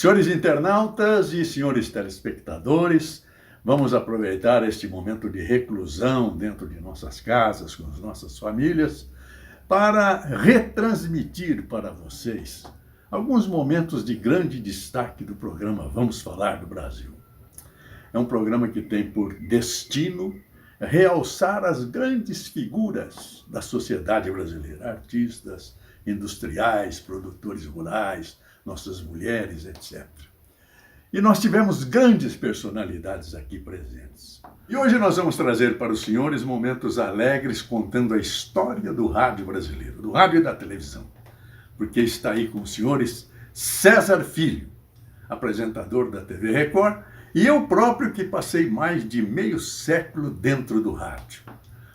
Senhores internautas e senhores telespectadores, vamos aproveitar este momento de reclusão dentro de nossas casas, com as nossas famílias, para retransmitir para vocês alguns momentos de grande destaque do programa Vamos Falar do Brasil. É um programa que tem por destino realçar as grandes figuras da sociedade brasileira, artistas, industriais, produtores rurais, nossas mulheres, etc. E nós tivemos grandes personalidades aqui presentes. E hoje nós vamos trazer para os senhores momentos alegres contando a história do rádio brasileiro, do rádio e da televisão. Porque está aí com os senhores César Filho, apresentador da TV Record, e eu próprio que passei mais de meio século dentro do rádio.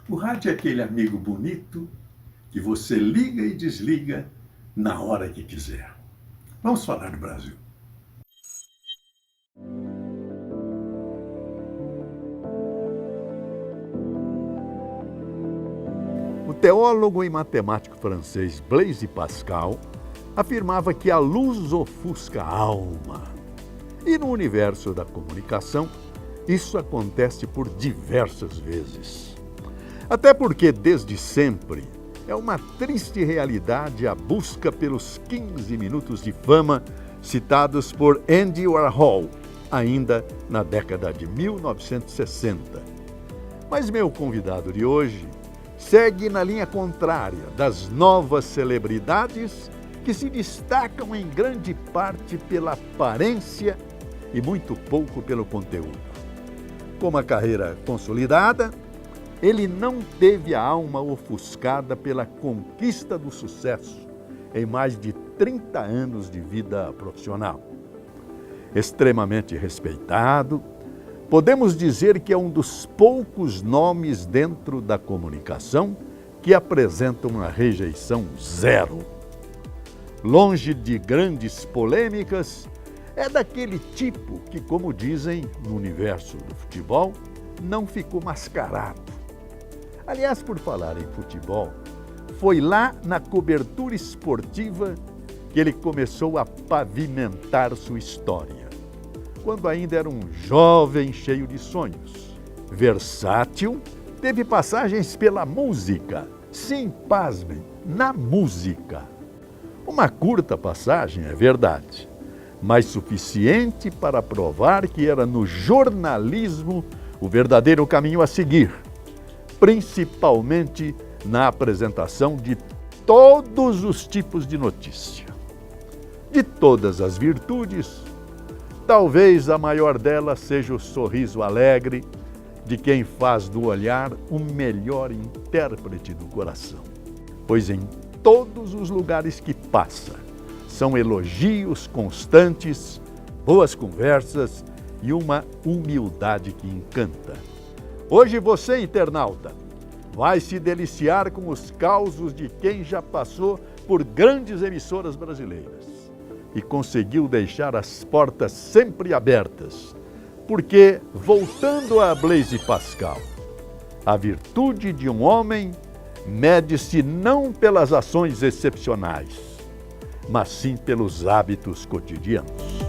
O rádio é aquele amigo bonito que você liga e desliga na hora que quiser. Vamos falar do Brasil. O teólogo e matemático francês Blaise Pascal afirmava que a luz ofusca a alma. E no universo da comunicação, isso acontece por diversas vezes. Até porque, desde sempre, é uma triste realidade a busca pelos 15 minutos de fama citados por Andy Warhol, ainda na década de 1960. Mas meu convidado de hoje segue na linha contrária das novas celebridades que se destacam em grande parte pela aparência e muito pouco pelo conteúdo. Com uma carreira consolidada, ele não teve a alma ofuscada pela conquista do sucesso em mais de 30 anos de vida profissional. Extremamente respeitado, podemos dizer que é um dos poucos nomes dentro da comunicação que apresentam uma rejeição zero. Longe de grandes polêmicas, é daquele tipo que, como dizem no universo do futebol, não ficou mascarado. Aliás, por falar em futebol, foi lá na cobertura esportiva que ele começou a pavimentar sua história, quando ainda era um jovem cheio de sonhos. Versátil, teve passagens pela música. Sim, pasmem, na música. Uma curta passagem, é verdade, mas suficiente para provar que era no jornalismo o verdadeiro caminho a seguir, principalmente na apresentação de todos os tipos de notícia. De todas as virtudes, talvez a maior delas seja o sorriso alegre de quem faz do olhar o melhor intérprete do coração. Pois em todos os lugares que passa, são elogios constantes, boas conversas e uma humildade que encanta. Hoje você, internauta, vai se deliciar com os causos de quem já passou por grandes emissoras brasileiras e conseguiu deixar as portas sempre abertas, porque, voltando a Blaise Pascal, a virtude de um homem mede-se não pelas ações excepcionais, mas sim pelos hábitos cotidianos.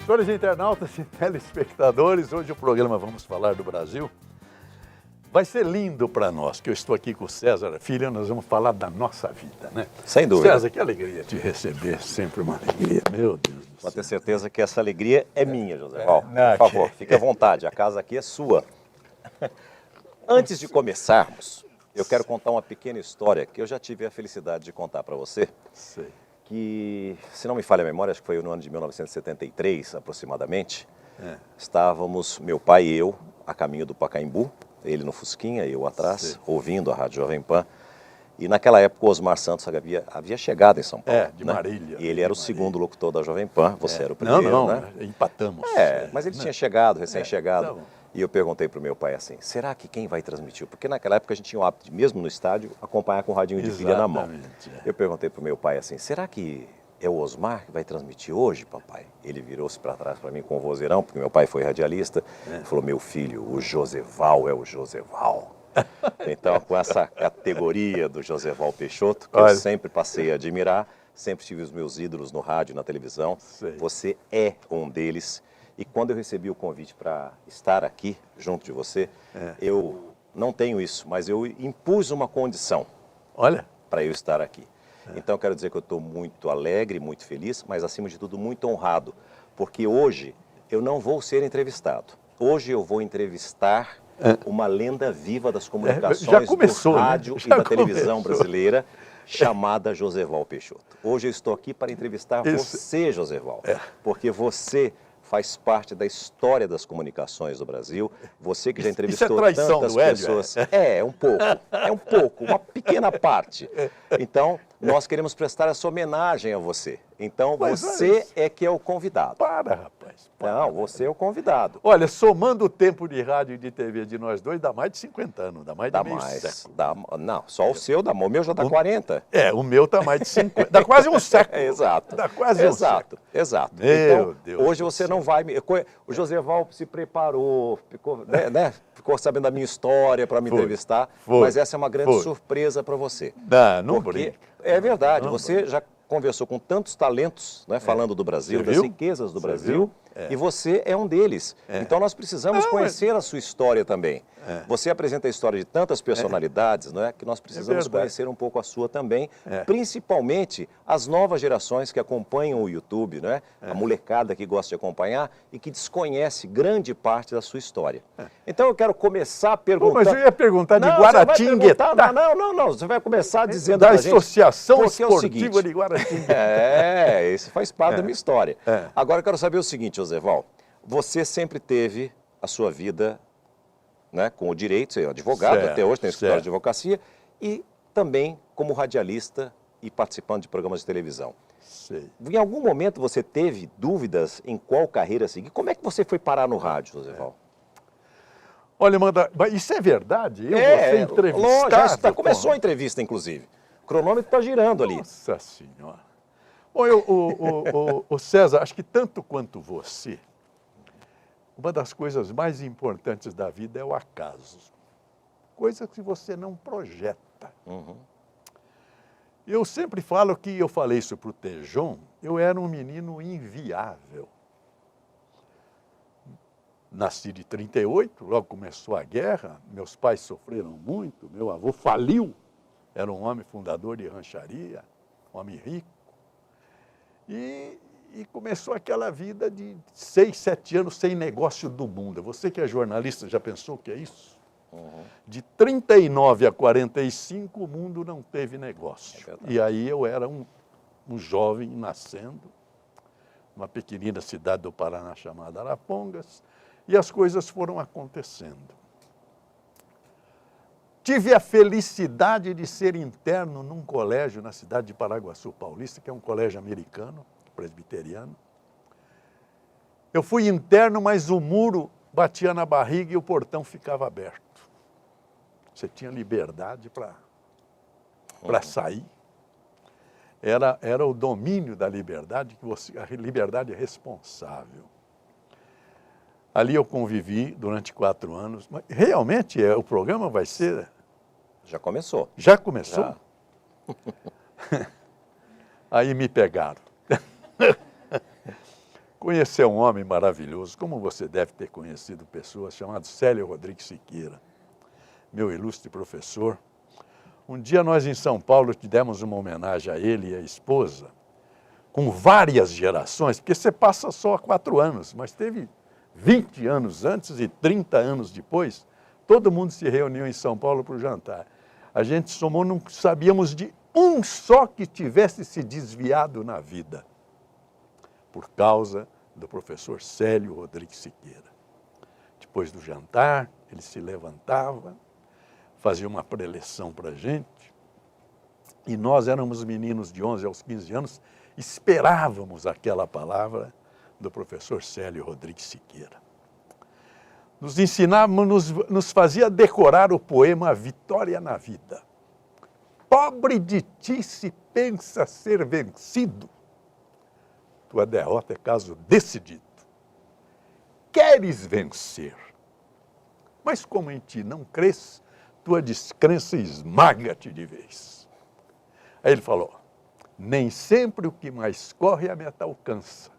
Senhores internautas e telespectadores, hoje o programa Vamos Falar do Brasil vai ser lindo para nós, que eu estou aqui com o César Filho, nós vamos falar da nossa vida, né? Sem dúvida. César, que alegria te receber, sempre uma alegria, meu Deus do céu. Pode ter certeza que essa alegria é minha, José Val. Por favor, fique à vontade, a casa aqui é sua. Antes de começarmos, eu quero contar uma pequena história que eu já tive a felicidade de contar para você. Sei. Que, se não me falha a memória, acho que foi no ano de 1973, aproximadamente, estávamos, meu pai e eu, a caminho do Pacaembu, ele no Fusquinha, eu atrás, Sei. ouvindo a Rádio Jovem Pan, e naquela época o Osmar Santos havia chegado em São Paulo. De né? Marília. E ele era o segundo locutor da Jovem Pan, você era o primeiro, não, né? empatamos. Mas ele tinha chegado, recém-chegado. Tá. E eu perguntei para o meu pai assim, será que quem vai transmitir? Porque naquela época a gente tinha o hábito de, mesmo no estádio, acompanhar com o radinho de pilha na mão. Exatamente, Eu perguntei para o meu pai assim, será que é o Osmar que vai transmitir hoje, papai? Ele virou-se para trás para mim com o vozeirão, porque meu pai foi radialista, e falou, meu filho, o Joseval é o Joseval. Então, com essa categoria do Joseval Peixoto, que eu sempre passei a admirar, sempre tive os meus ídolos no rádio e na televisão, você é um deles. E quando eu recebi o convite para estar aqui, junto de você, eu não tenho isso, mas eu impus uma condição para eu estar aqui. Então, eu quero dizer que eu estou muito alegre, muito feliz, mas, acima de tudo, muito honrado, porque hoje eu não vou ser entrevistado. Hoje eu vou entrevistar uma lenda viva das comunicações do rádio e da televisão brasileira, chamada Joseval Peixoto. Hoje eu estou aqui para entrevistar você, Joseval, porque você faz parte da história das comunicações do Brasil. Você que já entrevistou tantas pessoas. É um pouco, uma pequena parte. Então, nós queremos prestar essa homenagem a você. Então, você é que é o convidado. Rapaz. Não, você é o convidado. Olha, somando o tempo de rádio e de TV de nós dois, dá mais de 50 anos, dá mais de meio século. Não, só o seu dá, o meu já dá 40. O meu tá mais de 50, dá quase um século. Exato. Dá quase um século. Exato. Meu Deus. Hoje você não vai... O Joseval se preparou, ficou sabendo da minha história para me entrevistar, mas essa é uma grande surpresa para você. Não brinca. É verdade, você já conversou com tantos talentos, né, falando do Brasil, das riquezas do Brasil, e você é um deles. Então nós precisamos conhecer a sua história também. Você apresenta a história de tantas personalidades, não é, que nós precisamos conhecer um pouco a sua também, principalmente as novas gerações que acompanham o YouTube, não é? A molecada que gosta de acompanhar e que desconhece grande parte da sua história. Então eu quero começar perguntando... Mas eu ia perguntar de Guaratinguetá. Não, você vai começar dizendo da pra gente... Associação Esportiva seguinte, de Guaratinguetá. Isso faz parte da minha história. Agora eu quero saber o seguinte, Joseval, você sempre teve a sua vida, né, com o direito, você é advogado, até hoje tem escritório de advocacia, e também como radialista e participando de programas de televisão. Em algum momento você teve dúvidas em qual carreira seguir? Como é que você foi parar no rádio, Joseval? Olha, mas isso é verdade? Eu vou ser entrevistado? Já começou a entrevista, inclusive. O cronômetro está girando ali. Nossa Senhora. Bom, o César, acho que tanto quanto você, uma das coisas mais importantes da vida é o acaso. Coisa que você não projeta. Eu sempre falo que, eu falei isso para o Tejon, eu era um menino inviável. Nasci de 38, logo começou a guerra, meus pais sofreram muito, meu avô faliu, era um homem fundador de rancharia, um homem rico. E começou aquela vida de 6, 7 anos sem negócio do mundo. Você que é jornalista já pensou o que é isso? De 39 a 45 o mundo não teve negócio. E aí eu era um jovem nascendo, uma pequenina cidade do Paraná chamada Arapongas, e as coisas foram acontecendo. Tive a felicidade de ser interno num colégio na cidade de Paraguaçu Paulista, que é um colégio americano, presbiteriano. Eu fui interno, mas o muro batia na barriga e o portão ficava aberto. Você tinha liberdade para sair. Era o domínio da liberdade, a liberdade responsável. Ali eu convivi durante 4 anos. Mas realmente o programa vai ser... Já começou. Já começou? Já. Aí me pegaram. Conheci um homem maravilhoso, como você deve ter conhecido pessoas, chamado Célio Rodrigues Siqueira, meu ilustre professor. Um dia nós em São Paulo demos uma homenagem a ele e à esposa, com várias gerações, porque você passa só 4 anos, mas teve 20 anos antes e 30 anos depois, todo mundo se reuniu em São Paulo para o jantar. A gente somou, não sabíamos de um só que tivesse se desviado na vida, por causa do professor Célio Rodrigues Siqueira. Depois do jantar, ele se levantava, fazia uma preleção para a gente, e nós éramos meninos de 11 aos 15 anos, esperávamos aquela palavra do professor Célio Rodrigues Siqueira. Nos ensinava, nos fazia decorar o poema A Vitória na Vida. Pobre de ti se pensa ser vencido, tua derrota é caso decidido. Queres vencer, mas como em ti não crês, tua descrença esmaga-te de vez. Aí ele falou, nem sempre o que mais corre a meta alcança,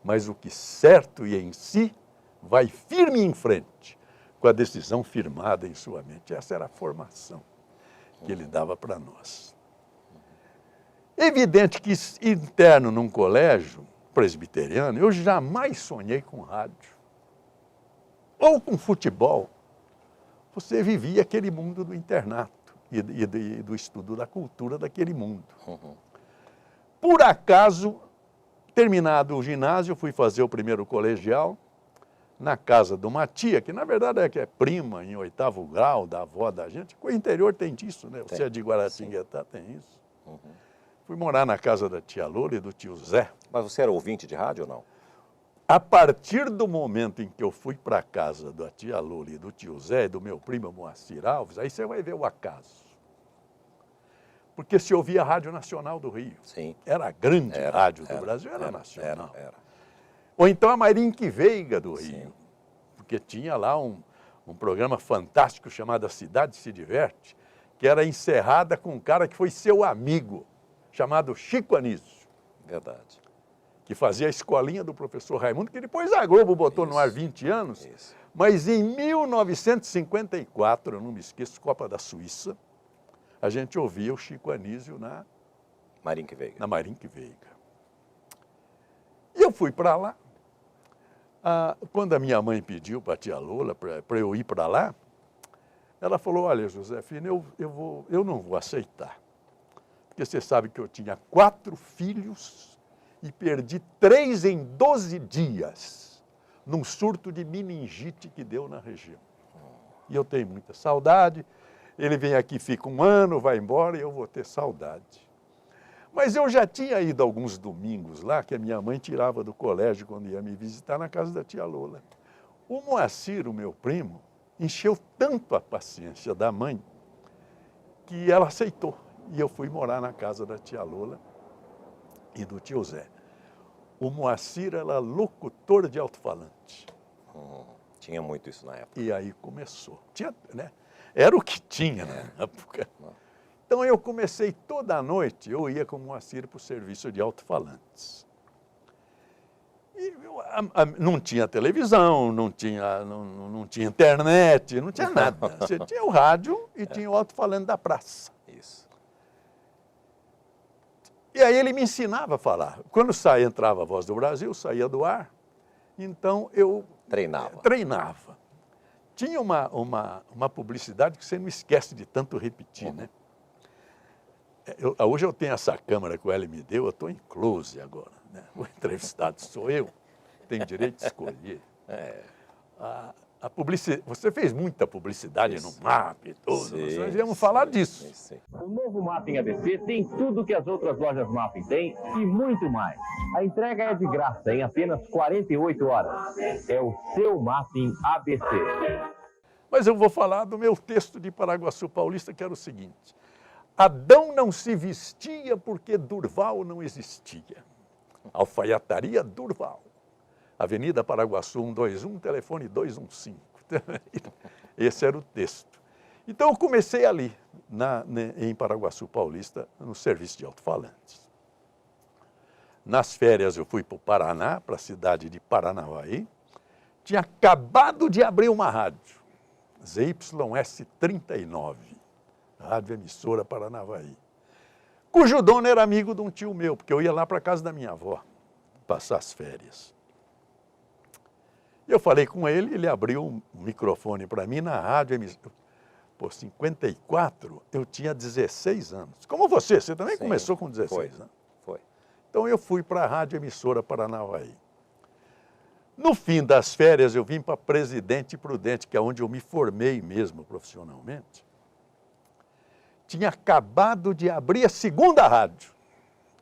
mas o que certo e em si vai firme em frente, com a decisão firmada em sua mente. Essa era a formação que ele dava para nós. Evidente que interno num colégio presbiteriano, eu jamais sonhei com rádio. Ou com futebol. Você vivia aquele mundo do internato e do estudo da cultura daquele mundo. Por acaso, terminado o ginásio, fui fazer o primeiro colegial na casa de uma tia, que na verdade é prima em 8º grau da avó da gente. O interior tem disso, né? Você é de Guaratinguetá, tem isso. Fui morar na casa da tia Loura e do tio Zé. Mas você era ouvinte de rádio ou não? A partir do momento em que eu fui para a casa da tia Loura e do tio Zé e do meu primo Moacir Alves, aí você vai ver o acaso. Porque se ouvia a Rádio Nacional do Rio. Sim. Era a grande rádio do Brasil, era nacional. Era. Ou então a Marinque Veiga do Rio. Sim. Porque tinha lá um programa fantástico chamado A Cidade Se Diverte, que era encerrada com um cara que foi seu amigo, chamado Chico Anísio. Verdade. Que fazia a escolinha do professor Raimundo, que depois a Globo botou no ar 20 anos. Mas em 1954, eu não me esqueço, Copa da Suíça, a gente ouvia o Chico Anísio na Marinque Veiga. Na Marinque Veiga. E eu fui para lá. Quando a minha mãe pediu para a tia Lola para eu ir para lá, ela falou, olha, Josefina, eu não vou aceitar. Porque você sabe que eu tinha 4 filhos e perdi 3 em 12 dias, num surto de meningite que deu na região. E eu tenho muita saudade. Ele vem aqui, fica 1 ano, vai embora e eu vou ter saudade. Mas eu já tinha ido alguns domingos lá, que a minha mãe tirava do colégio quando ia me visitar na casa da tia Lola. O Moacir, o meu primo, encheu tanto a paciência da mãe que ela aceitou. E eu fui morar na casa da tia Lola e do tio Zé. O Moacir era locutor de alto-falante. Tinha muito isso na época. E aí começou. Tinha, né? Era o que tinha na época. Então eu comecei toda noite, eu ia com o Moacir para o serviço de alto-falantes. E não tinha televisão, não tinha internet, não tinha nada. Você tinha o rádio e tinha o alto-falante da praça. Isso. E aí ele me ensinava a falar. Quando entrava a Voz do Brasil, saía do ar, então eu treinava. Tinha uma publicidade que você não esquece de tanto repetir, né? Hoje eu tenho essa câmera que o Hélio me deu, eu estou em close agora, né? O entrevistado sou eu, tenho direito de escolher. A publicidade, você fez muita publicidade no MAP e tudo, nós íamos falar disso. O novo Mapping ABC tem tudo que as outras lojas Mapping têm e muito mais. A entrega é de graça em apenas 48 horas. É o seu Mapping ABC. Mas eu vou falar do meu texto de Paraguaçu Paulista, que era o seguinte. Adão não se vestia porque Durval não existia. Alfaiataria Durval. Avenida Paraguaçu 121, telefone 215. Esse era o texto. Então eu comecei ali, em Paraguaçu Paulista, no serviço de alto-falantes. Nas férias eu fui para o Paraná, para a cidade de Paranavaí. Tinha acabado de abrir uma rádio, ZYS 39. Rádio Emissora Paranavaí, cujo dono era amigo de um tio meu, porque eu ia lá para a casa da minha avó, passar as férias. Eu falei com ele, ele abriu um microfone para mim na Rádio Emissora. Por 54, eu tinha 16 anos. Como você também começou com 16, né? Foi. Então eu fui para a Rádio Emissora Paranavaí. No fim das férias, eu vim para Presidente Prudente, que é onde eu me formei mesmo profissionalmente. Tinha acabado de abrir a segunda rádio,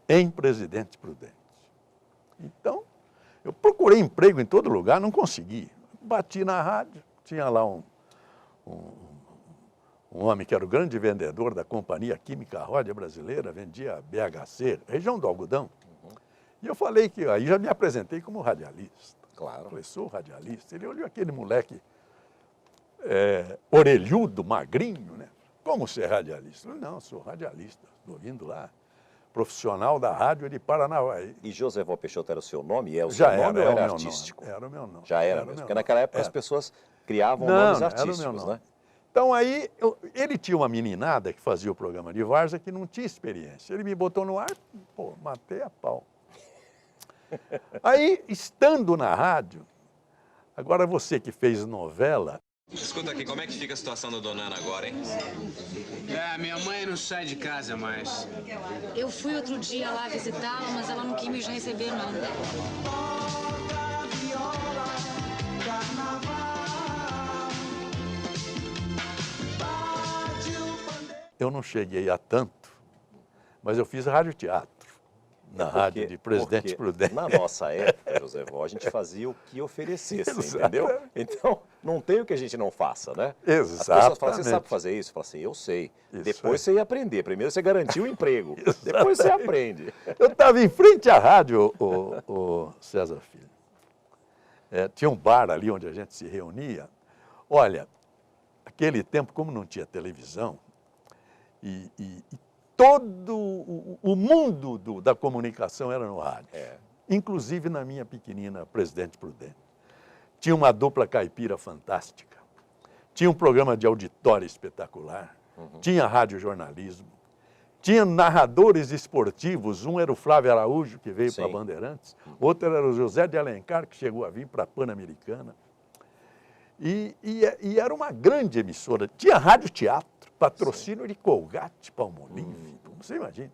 em Presidente Prudente. Então, eu procurei emprego em todo lugar, não consegui. Bati na rádio, tinha lá um homem que era o grande vendedor da Companhia Química Ródia Brasileira, vendia BHC, região do algodão. E eu falei que, aí já me apresentei como radialista. Claro. Falei, sou radialista. Ele olhou aquele moleque orelhudo, magrinho, né? Como ser radialista? Eu falei, não, sou radialista, estou vindo lá. Profissional da rádio de Paranavaí. E Joséval Peixoto era o seu nome? É o Já seu nome era, ou era o meu artístico? nome. Era o meu nome. Já era mesmo, porque naquela época as pessoas criavam nomes artísticos, era o meu nome. né? Então aí, ele tinha uma meninada que fazia o programa de várzea que não tinha experiência. Ele me botou no ar, pô, matei a pau. Aí, estando na rádio, agora você que fez novela... Escuta aqui, como é que fica a situação da dona Ana agora, hein? Minha mãe não sai de casa mais. Eu fui outro dia lá visitá-la, mas ela não quis me receber, não. Eu não cheguei a tanto, mas eu fiz radioteatro na rádio de Presidente Prudente. Na nossa época, Joséval, a gente fazia o que oferecesse, entendeu? Então, não tem o que a gente não faça, né? Exatamente. As pessoas falam, você sabe fazer isso? Eu falo assim, eu sei. Isso Depois você ia aprender. Primeiro você garantiu o emprego, depois você aprende. Eu estava em frente à rádio, o César Filho. Tinha um bar ali onde a gente se reunia. Olha, aquele tempo, como não tinha televisão, e todo o mundo da comunicação era no rádio. Inclusive na minha pequenina Presidente Prudente. Tinha uma dupla caipira fantástica. Tinha um programa de auditório espetacular. Tinha radiojornalismo. Tinha narradores esportivos. Um era o Flávio Araújo, que veio para Bandeirantes. Outro era o José de Alencar, que chegou a vir para a Pan-Americana. E era uma grande emissora. Tinha radioteatro. Patrocínio de Colgate, Palmolive, você imagina.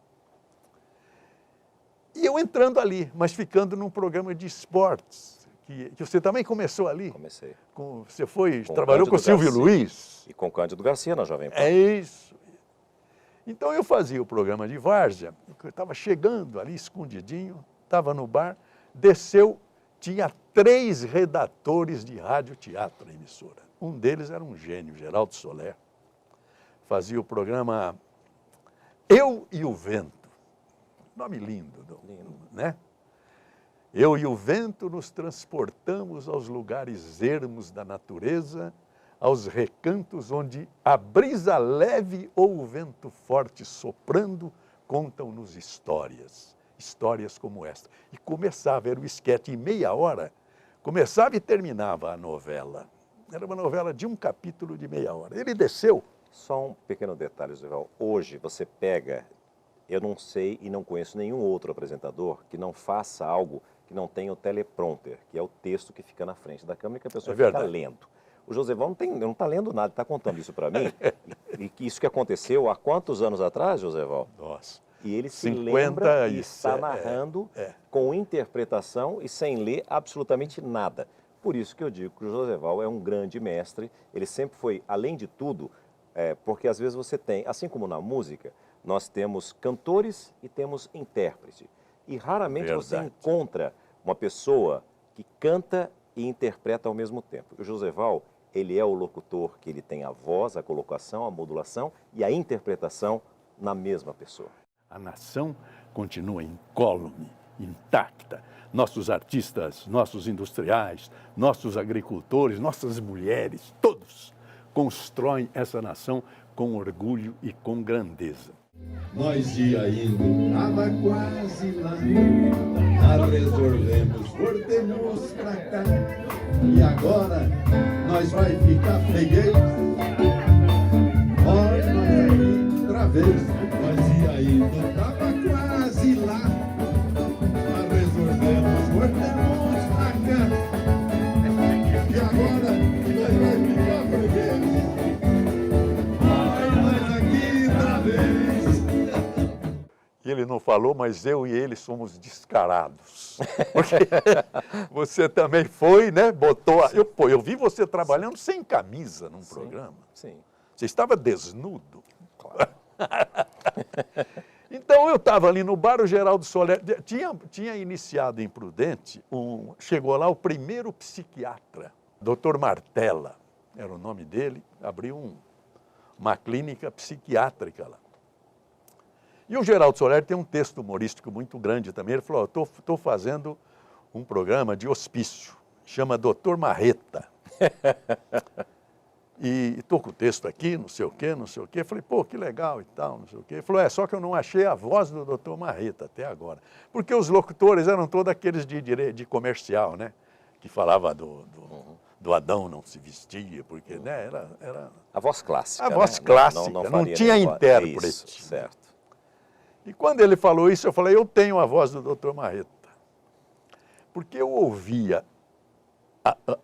E eu entrando ali, mas ficando num programa de esportes, que você também começou ali. Comecei. Você trabalhou com o Silvio Luiz. E com o Cândido Garcia na Jovem Pan. É isso. Então eu fazia o programa de várzea, eu estava chegando ali escondidinho, estava no bar, desceu, tinha 3 redatores de radioteatro na emissora. Um deles era um gênio, Geraldo Soler. Fazia o programa Eu e o Vento. Nome lindo, né? Eu e o vento nos transportamos aos lugares ermos da natureza, aos recantos onde a brisa leve ou o vento forte soprando contam-nos histórias. Histórias como esta. E começava, era o esquete em meia hora, começava e terminava a novela. Era uma novela de um capítulo de meia hora. Ele desceu. Só um pequeno detalhe, Joséval. Hoje você pega, eu não sei e não conheço nenhum outro apresentador que não faça algo que não tenha o teleprompter, que é o texto que fica na frente da câmera e que a pessoa fica lendo. O Joséval não está lendo nada, está contando isso para mim. E que isso que aconteceu há quantos anos atrás, Joséval? Nossa. E ele se lembra e está narrando com interpretação e sem ler absolutamente nada. Por isso que eu digo que o Joséval é um grande mestre. Ele sempre foi, além de tudo, porque às vezes você tem, assim como na música, nós temos cantores e temos intérprete. E raramente você encontra uma pessoa que canta e interpreta ao mesmo tempo. O Joséval, ele é o locutor que ele tem a voz, a colocação, a modulação e a interpretação na mesma pessoa. A nação continua incólume, intacta. Nossos artistas, nossos industriais, nossos agricultores, nossas mulheres, todos constroem essa nação com orgulho e com grandeza. Nós ia indo, tava quase lá, nós resolvemos, voltemos pra cá, e agora nós vai ficar freguês, olha nós aqui outra vez, nós ia indo, tava quase lá, nós resolvemos, voltemos pra cá, e agora nós vai ficar freguês, olha nós aqui outra vez. Ele não falou, mas eu e ele somos descarados. Porque você também foi, né? Botou. Eu vi você trabalhando sem camisa num programa. Sim. Você estava desnudo. Claro. Então eu estava ali no bar, o Geraldo Soler tinha iniciado em Prudente, chegou lá o primeiro psiquiatra, Dr. Martella, era o nome dele, abriu uma clínica psiquiátrica lá. E o Geraldo Soler tem um texto humorístico muito grande também. Ele falou, estou fazendo um programa de hospício, chama Doutor Marreta. E estou com o texto aqui, não sei o quê, não sei o quê. Falei, pô, que legal e tal, não sei o quê. Ele falou, só que eu não achei a voz do Doutor Marreta até agora. Porque os locutores eram todos aqueles de comercial, né? Que falava do Adão não se vestia, porque né, era... A voz clássica. A voz né? clássica, não faria tinha nenhuma... intérprete. Isso, certo. E quando ele falou isso, eu falei, eu tenho a voz do Dr. Marreta. Porque eu ouvia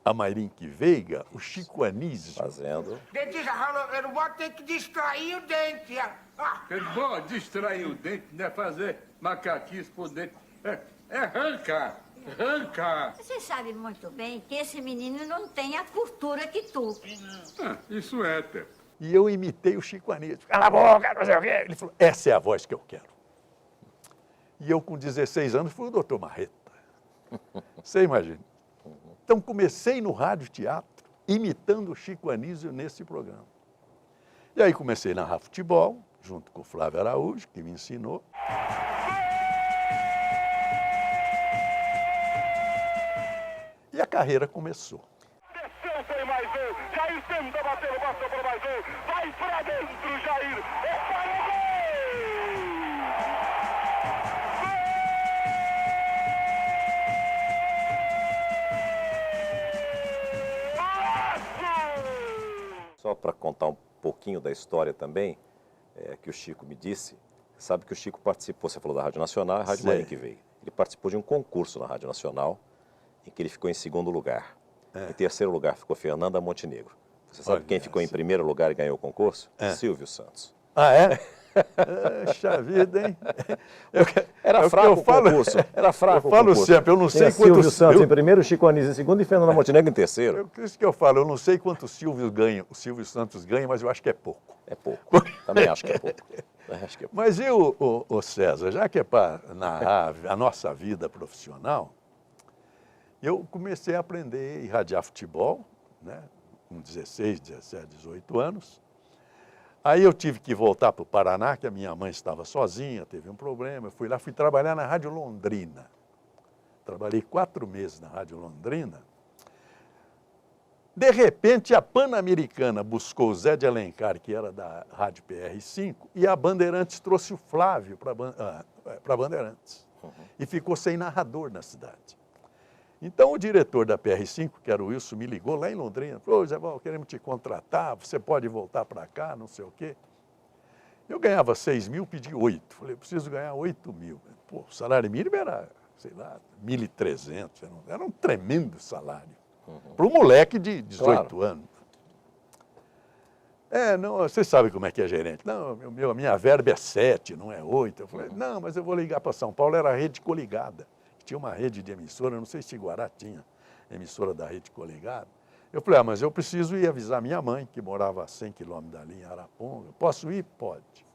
a Mairinque Veiga, o Chico Anísio. Fazendo. Dentista, eu não vou ter que distrair o dente. É bom distrair o dente, não é fazer macaquice por dente. É arrancar. Arrancar. Você sabe muito bem que esse menino não tem a cultura que tu. Isso é, Té. E eu imitei o Chico Anísio. Cala a boca, não sei o quê. Ele falou, essa é a voz que eu quero. E eu, com 16 anos, fui o Dr. Marreta. Você imagina. Então, comecei no rádio teatro, imitando o Chico Anísio nesse programa. E aí comecei a narrar futebol, junto com o Flávio Araújo, que me ensinou. E a carreira começou. Desceu, tem mais um. Jair tenta bater, passou para mais um. Vai para dentro, Jair. É para o gol! Só para contar um pouquinho da história também, que o Chico me disse, sabe que o Chico participou, você falou da Rádio Nacional, a Rádio Mairinque Veiga. Ele participou de um concurso na Rádio Nacional, em que ele ficou em segundo lugar. Em terceiro lugar ficou Fernanda Montenegro. Você sabe quem ficou em primeiro lugar e ganhou o concurso? Silvio Santos. Ah, é? Puxa vida, hein? Era fraco o concurso. Era fraco eu falo sempre, eu não sei quantos... Silvio Santos em primeiro, Chico Anísio em segundo e Fernanda Montenegro em terceiro. Isso que eu falo, eu não sei quantos o Silvio Santos ganha, mas eu acho que é pouco. É pouco. Também acho que é pouco. Mas e o César, já que é para narrar a nossa vida profissional, eu comecei a aprender a irradiar futebol, né, com 16, 17, 18 anos. Aí eu tive que voltar para o Paraná, que a minha mãe estava sozinha, teve um problema. Eu fui lá, fui trabalhar na Rádio Londrina. Trabalhei 4 meses na Rádio Londrina. De repente, a Pan-Americana buscou o Zé de Alencar, que era da Rádio PR5, e a Bandeirantes trouxe o Flávio para Bandeirantes. E ficou sem narrador na cidade. Então, o diretor da PR5, que era o Wilson, me ligou lá em Londrina. Falou, Zé Val, queremos te contratar, você pode voltar para cá, não sei o quê. Eu ganhava 6 mil, pedi 8. Falei, preciso ganhar 8 mil. Pô, o salário mínimo era, sei lá, 1.300. Era um tremendo salário. Para um moleque de 18 anos. Não, você sabe como é que é gerente. Não, a minha verba é 7, não é 8. Eu falei, não, mas eu vou ligar para São Paulo, era a Rede Coligada. Tinha uma rede de emissora, não sei se Guará tinha emissora da Rede Coligada. Eu falei, mas eu preciso ir avisar minha mãe, que morava a 100 quilômetros dali em Araponga. Posso ir? Pode.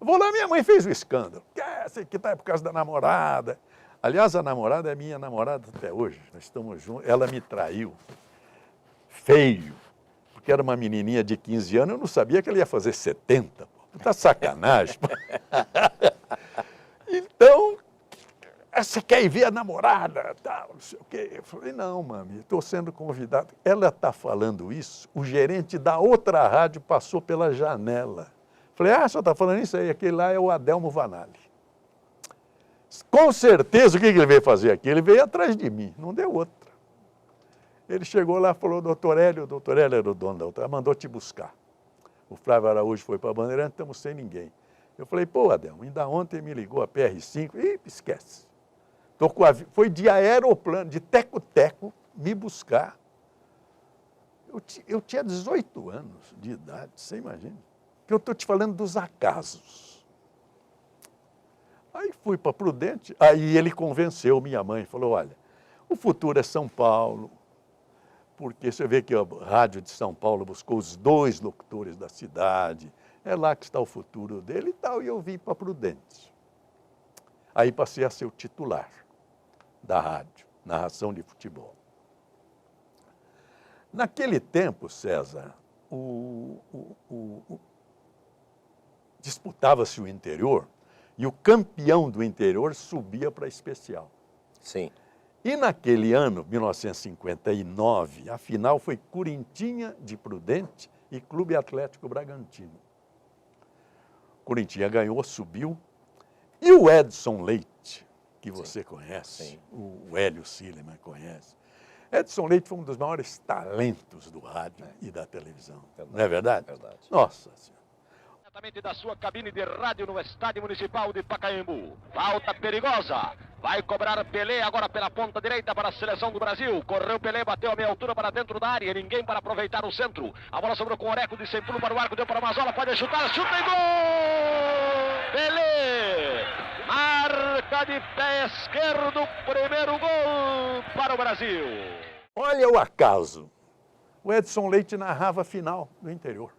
Eu vou lá, minha mãe fez o escândalo. Sei que tá por causa da namorada. Aliás, a namorada é minha namorada até hoje. Nós estamos juntos. Ela me traiu. Feio. Porque era uma menininha de 15 anos, eu não sabia que ela ia fazer 70. Tá sacanagem. Então... Você quer ir ver a namorada? Tal, não sei o quê. Eu falei, não, mami, estou sendo convidado. Ela está falando isso, o gerente da outra rádio passou pela janela. Falei, só está falando isso aí, aquele lá é o Adelmo Vanali. Com certeza, o que ele veio fazer aqui? Ele veio atrás de mim, não deu outra. Ele chegou lá e falou, doutor Hélio era o dono da outra, mandou te buscar. O Flávio Araújo foi para a Bandeirante, estamos sem ninguém. Eu falei, pô, Adelmo, ainda ontem me ligou a PR5, esquece. Foi de aeroplano, de teco-teco, me buscar. Eu tinha 18 anos de idade, você imagina. Que eu estou te falando dos acasos. Aí fui para Prudente, aí ele convenceu minha mãe, falou, olha, o futuro é São Paulo, porque você vê que a Rádio de São Paulo buscou os 2 locutores da cidade, é lá que está o futuro dele e tal, e eu vim para Prudente. Aí passei a ser o titular da rádio, narração de futebol. Naquele tempo, César, disputava-se o interior E o campeão do interior subia para a especial. Sim. E naquele ano, 1959, a final foi Corinthians de Prudente e Clube Atlético Bragantino. Corinthians ganhou, subiu. E o Edson Leite, que você conhece, o Hélio Sileman conhece. Edson Leite foi um dos maiores talentos do rádio e da televisão. Verdade, não é verdade? Verdade. Nossa Senhora. Diretamente da sua cabine de rádio no Estádio Municipal de Pacaembu. Falta perigosa. Vai cobrar Pelé agora pela ponta direita para a seleção do Brasil. Correu Pelé, bateu a meia altura para dentro da área. Ninguém para aproveitar o centro. A bola sobrou com o Oreco de sem pulo para o arco. Deu para o Mazola, pode chutar. Chuta e gol! Pelé! Marca de pé esquerdo, primeiro gol para o Brasil. Olha o acaso. O Edson Leite narrava a final do interior.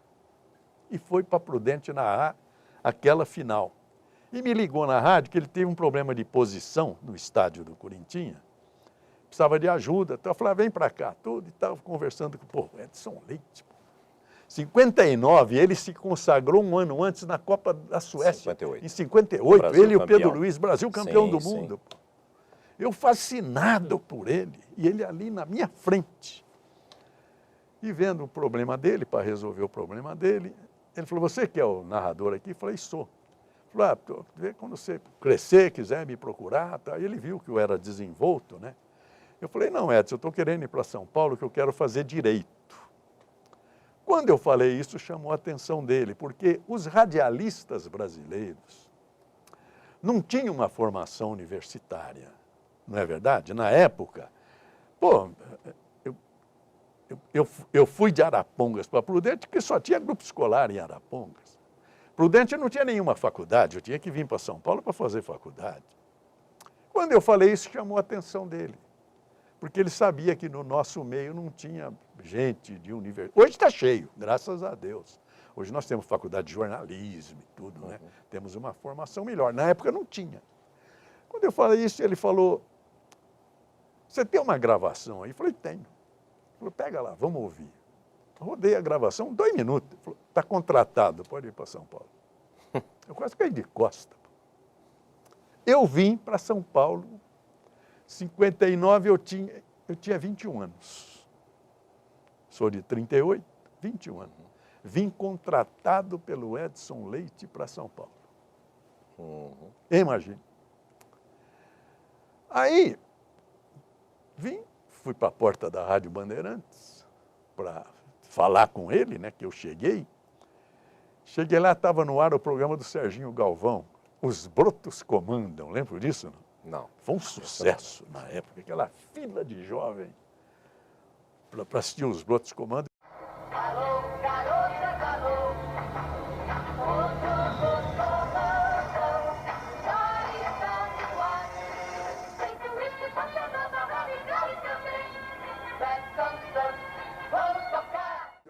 E foi para Prudente narrar aquela final. E me ligou na rádio que ele teve um problema de posição no estádio do Corinthians. Precisava de ajuda. Então eu falei, vem para cá. Tudo, e estava conversando com o Edson Leite. 59, ele se consagrou um ano antes na Copa da Suécia. 58. Em 58, Brasil ele e o campeão. Pedro Luiz, Brasil campeão Sim, do sim. mundo. Eu fascinado por ele. E ele ali na minha frente. E vendo o problema dele, para resolver o problema dele, ele falou, você que é o narrador aqui? Eu falei, sou. Ele falou, quando você crescer, quiser me procurar. Tá? E ele viu que eu era desenvolto, né? Eu falei, não, Edson, eu estou querendo ir para São Paulo, que eu quero fazer direito. Quando eu falei isso, chamou a atenção dele, porque os radialistas brasileiros não tinham uma formação universitária, não é verdade? Na época, pô, eu fui de Arapongas para Prudente, porque só tinha grupo escolar em Arapongas. Prudente não tinha nenhuma faculdade, eu tinha que vir para São Paulo para fazer faculdade. Quando eu falei isso, chamou a atenção dele, porque ele sabia que no nosso meio não tinha gente de universidade. Hoje está cheio, graças a Deus. Hoje nós temos faculdade de jornalismo e tudo, né? Temos uma formação melhor. Na época não tinha. Quando eu falei isso, ele falou, você tem uma gravação aí? Eu falei, tenho. Ele falou, pega lá, vamos ouvir. Rodei a gravação, 2 minutos. Ele falou, está contratado, pode ir para São Paulo. Eu quase caí de costa. Eu vim para São Paulo, 59 eu tinha 21 anos. Sou de 38, 21 anos. Vim contratado pelo Edson Leite para São Paulo. Imagine. Aí, fui para a porta da Rádio Bandeirantes para falar com ele, né, que eu cheguei. Cheguei lá, estava no ar o programa do Serginho Galvão, Os Brotos Comandam, lembra disso? Não. Foi um sucesso na época, aquela fila de jovem para assistir Os Brotos Comandam.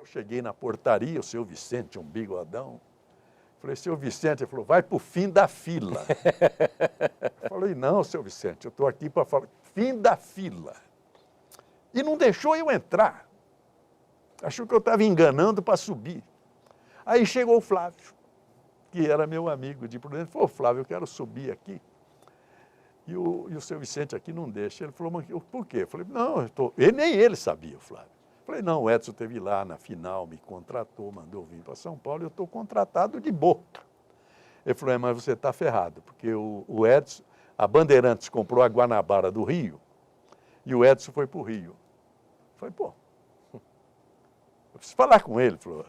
Cheguei na portaria, o seu Vicente, um bigodão. Falei, seu Vicente, ele falou, vai para o fim da fila. Eu falei, não, seu Vicente, eu estou aqui para falar, fim da fila. E não deixou eu entrar. Achou que eu estava enganando para subir. Aí chegou o Flávio, que era meu amigo de Prudente, falou, Flávio, eu quero subir aqui. E o seu Vicente aqui não deixa. Ele falou, mas por quê? Eu falei, não, nem ele sabia, o Flávio. Falei, não, o Edson esteve lá na final, me contratou, mandou vir para São Paulo, eu estou contratado de boca. Ele falou, mas você está ferrado, porque o Edson, a Bandeirantes comprou a Guanabara do Rio, e o Edson foi para o Rio. Eu falei, pô, eu preciso falar com ele. Ele falou,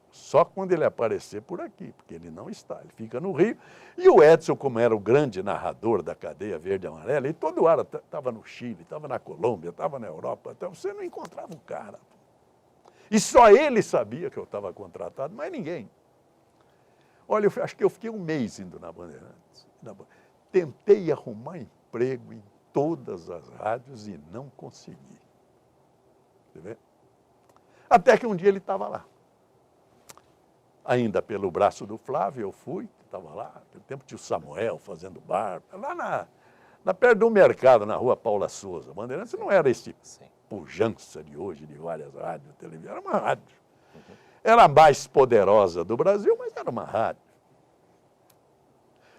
só quando ele aparecer por aqui, porque ele não está, ele fica no Rio. E o Edson, como era o grande narrador da cadeia verde e amarela, e todo hora estava no Chile, estava na Colômbia, estava na Europa, então você não encontrava o cara. E só ele sabia que eu estava contratado, mas ninguém. Olha, eu acho que eu fiquei um mês indo na Bandeirantes. Tentei arrumar emprego em todas as rádios e não consegui. Você vê? Até que um dia ele estava lá. Ainda pelo braço do Flávio, eu fui, estava lá, no tempo tinha o Samuel fazendo bar, lá perto do mercado, na rua Paula Souza. Bandeirantes não era esse pujança de hoje, de várias rádios, televisão, era uma rádio. Era a mais poderosa do Brasil, mas era uma rádio.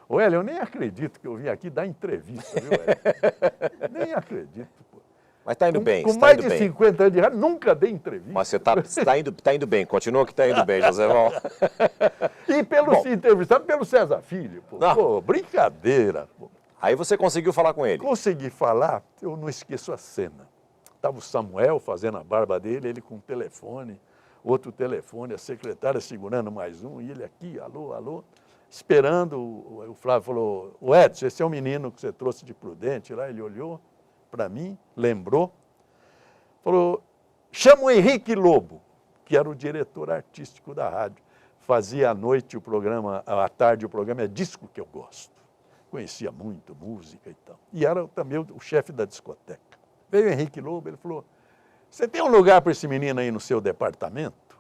Ô, Hélio, eu nem acredito que eu vim aqui dar entrevista, viu, Hélio? Nem acredito, pô. Mas está indo bem, Com está mais indo de bem. 50 anos de rádio, nunca dei entrevista. Mas você tá indo bem, continua que está indo bem, Joséval. E pelo se entrevistado pelo César Filho, pô. Não. Pô, brincadeira, pô. Aí você conseguiu falar com ele. Consegui falar, eu não esqueço a cena. Estava o Samuel fazendo a barba dele, ele com um telefone, outro telefone, a secretária segurando mais um, e ele aqui, alô, alô, esperando. O Flávio falou, o Edson, esse é o menino que você trouxe de Prudente lá. Ele olhou para mim, lembrou, falou, chama o Henrique Lobo, que era o diretor artístico da rádio. Fazia à noite o programa, à tarde o programa É Disco Que Eu Gosto. Conhecia muito música e tal. E era também o chefe da discoteca. Veio o Henrique Lobo, ele falou, você tem um lugar para esse menino aí no seu departamento?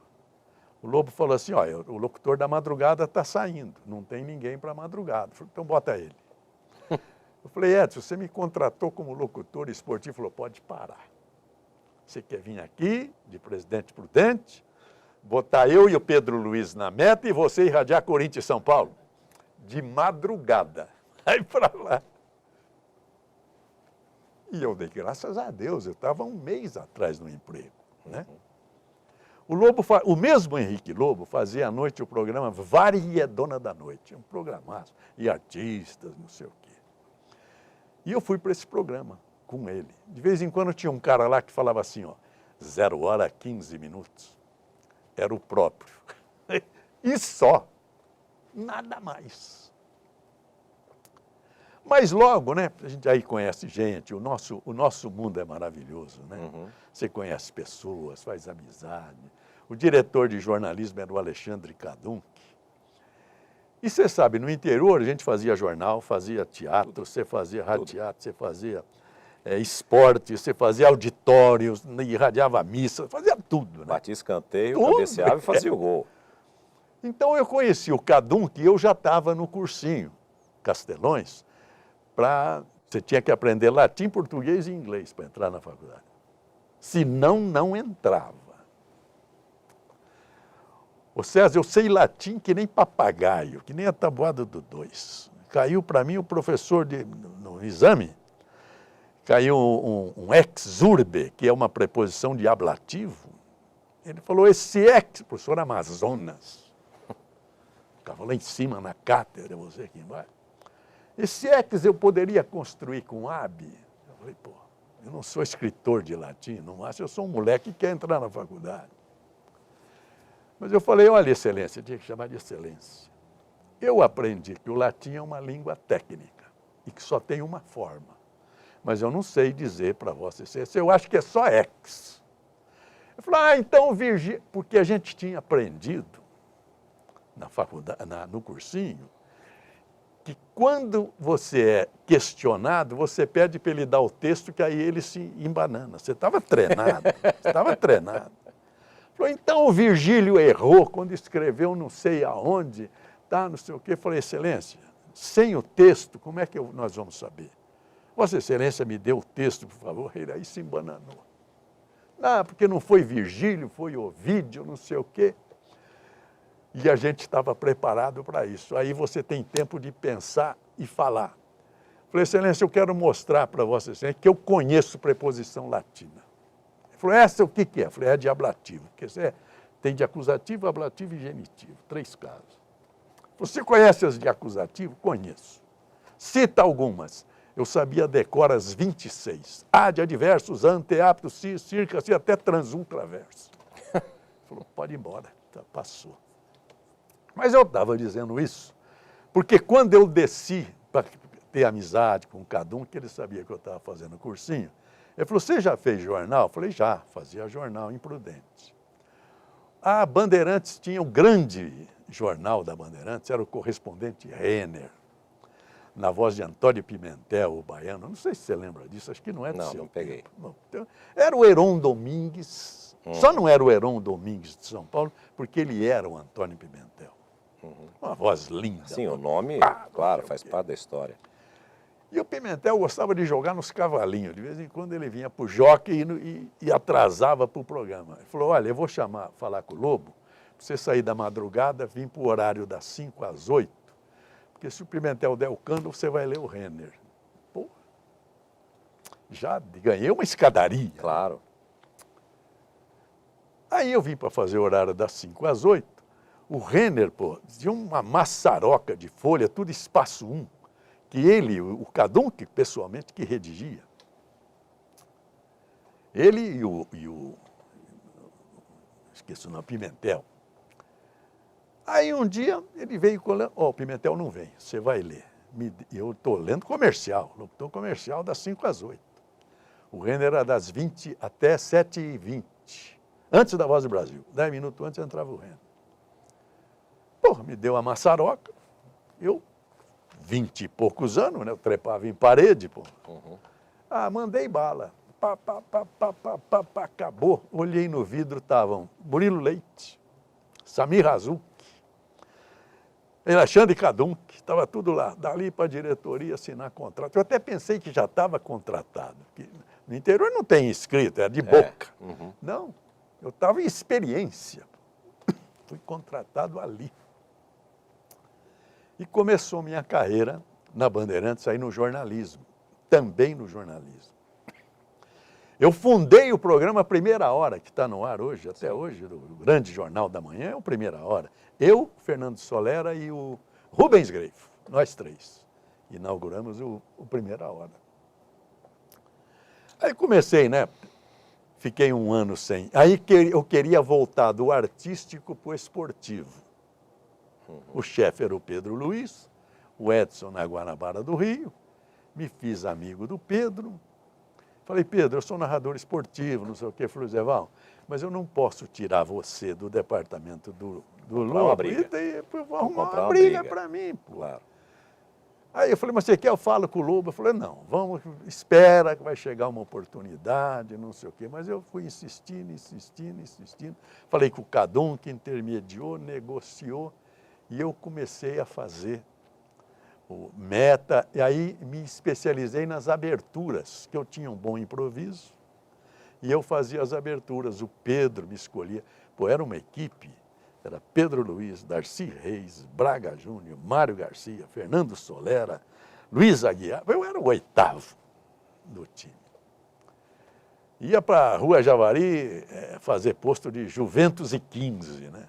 O Lobo falou assim, olha, o locutor da madrugada está saindo, não tem ninguém para a madrugada. Falei, então bota ele. Eu falei, Edson, você me contratou como locutor esportivo? Ele falou, pode parar. Você quer vir aqui, de Presidente Prudente, botar eu e o Pedro Luiz na meta e você irradiar Corinthians e São Paulo? De madrugada. Aí para lá. E eu dei graças a Deus, eu estava um mês atrás no emprego, né? O mesmo Henrique Lobo fazia à noite o programa Variedona da Noite, um programaço, e artistas, não sei o quê. E eu fui para esse programa com ele. De vez em quando tinha um cara lá que falava assim, ó, 0h15. Era o próprio. E só. Nada mais. Mas logo, né, a gente aí conhece gente, o nosso mundo é maravilhoso, né? Você conhece pessoas, faz amizade. O diretor de jornalismo era o Alexandre Kadunk. E você sabe, no interior a gente fazia jornal, fazia teatro, você fazia radioteatro, você fazia esporte, você fazia auditórios, irradiava missa, fazia tudo, né? Batia escanteio, cabeceava e fazia o gol. Então eu conheci o Kadunk e eu já estava no cursinho Castelões, você tinha que aprender latim, português e inglês para entrar na faculdade. Senão, não entrava. Ô César, eu sei latim que nem papagaio, que nem a tabuada do 2. Caiu para mim o professor no exame, caiu um ex urbe, que é uma preposição de ablativo. Ele falou, esse ex, professor Amazonas, ficava lá em cima na cátedra, você aqui embaixo. Esse ex eu poderia construir com ab? Eu falei, pô, eu não sou escritor de latim, não acho, eu sou um moleque que quer entrar na faculdade. Mas eu falei, olha, excelência, tinha que chamar de excelência. Eu aprendi que o latim é uma língua técnica e que só tem uma forma. Mas eu não sei dizer para vossa excelência, eu acho que é só ex. Eu falei, então, Virgílio, porque a gente tinha aprendido na faculdade, no cursinho, que quando você é questionado, você pede para ele dar o texto, que aí ele se embanana. Você estava treinado, Falou, então o Virgílio errou quando escreveu não sei aonde, tá, não sei o quê. Eu falei, excelência, sem o texto, como é que nós vamos saber? Vossa excelência me deu o texto, por favor. Ele aí se embananou. Não, porque não foi Virgílio, foi Ovídio, não sei o quê. E a gente estava preparado para isso. Aí você tem tempo de pensar e falar. Falei, excelência, eu quero mostrar para vossa excelência que eu conheço preposição latina. Ele falou, essa o que é? Eu falei, é de ablativo. Porque você tem de acusativo, ablativo e genitivo. 3 casos. Você conhece as de acusativo? Conheço. Cita algumas. Eu sabia decora as 26. Ad, adversos, ante, apto, si, circa, si, até transultraverso. Falou, pode ir embora. Tá, passou. Mas eu estava dizendo isso, porque quando eu desci para ter amizade com o Kadunk, que ele sabia que eu estava fazendo cursinho, ele falou, você já fez jornal? Eu falei, já, fazia jornal em Prudente. A Bandeirantes tinha o grande jornal da Bandeirantes, era o correspondente Renner, na voz de Antônio Pimentel, o baiano. Não sei se você lembra disso, acho que não é do seu não peguei. tempo. Não, então, era o Heron Domingues, só não era o Heron Domingues de São Paulo, porque ele era o Antônio Pimentel. Uma voz linda. Sim, o nome, claro, faz parte da história. E o Pimentel gostava de jogar nos cavalinhos. De vez em quando ele vinha para o jockey e atrasava para o programa. Ele falou, olha, eu vou falar com o Lobo, para você sair da madrugada, vir para o horário das 5 às 8, porque se o Pimentel der o Cândido, você vai ler o Renner. Pô, já ganhei uma escadaria. Claro. Aí eu vim para fazer o horário das 5 às 8. O Renner, pô, tinha uma maçaroca de folha, tudo espaço 1, que ele, o Cadunque, pessoalmente, que redigia. Ele e o esqueço o nome, Pimentel. Aí um dia ele veio colando, o Pimentel não vem, você vai ler. Eu estou lendo comercial, locutor comercial das 5 às 8. O Renner era das 20 até 7h20, antes da Voz do Brasil. 10 minutos antes entrava o Renner. Pô, me deu a maçaroca, eu, 20 e poucos anos, né? Eu trepava em parede, pô. Mandei bala. Acabou. Olhei no vidro, estavam Murilo Leite, Samir Razuc, Alexandre Cadunque, estava tudo lá. Dali para a diretoria assinar contrato. Eu até pensei que já estava contratado. Porque no interior não tem escrito, é de boca. Não, eu estava em experiência. Fui contratado ali. E começou minha carreira na Bandeirantes, aí no jornalismo, também no jornalismo. Eu fundei o programa Primeira Hora, que está no ar hoje, até hoje, o grande jornal da manhã, é o Primeira Hora. Eu, Fernando Solera e o Rubens Greifo, nós três, inauguramos o Primeira Hora. Aí comecei, né? Fiquei um ano sem. Aí eu queria voltar do artístico para o esportivo. O chefe era o Pedro Luiz, o Edson na Guanabara do Rio, me fiz amigo do Pedro. Falei, Pedro, eu sou narrador esportivo, não sei o quê. Falei, Zé Val, mas eu não posso tirar você do departamento do Lobo e vou arrumar uma briga para mim. Pô. Claro. Aí eu falei, mas você quer eu falo com o Lobo? Eu falei, não, vamos, espera que vai chegar uma oportunidade, não sei o quê. Mas eu fui insistindo. Falei com o Cadum, que intermediou, negociou, e eu comecei a fazer o meta, e aí me especializei nas aberturas, que eu tinha um bom improviso, e eu fazia as aberturas, o Pedro me escolhia. Pô, era uma equipe, era Pedro Luiz, Darcy Reis, Braga Júnior, Mário Garcia, Fernando Solera, Luiz Aguiar, eu era o 8º do time. Ia para a Rua Javari fazer posto de Juventus e 15, né?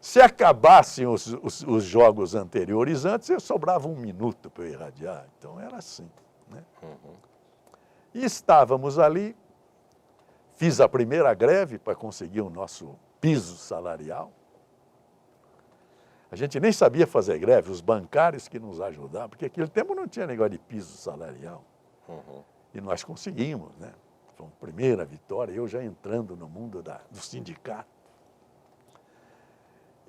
Se acabassem os jogos anteriores antes, eu sobrava 1 minuto para eu irradiar. Então era assim, né? E estávamos ali, fiz a primeira greve para conseguir o nosso piso salarial. A gente nem sabia fazer greve, os bancários que nos ajudavam, porque naquele tempo não tinha negócio de piso salarial. E nós conseguimos, né? Foi a primeira vitória, eu já entrando no mundo do sindicato.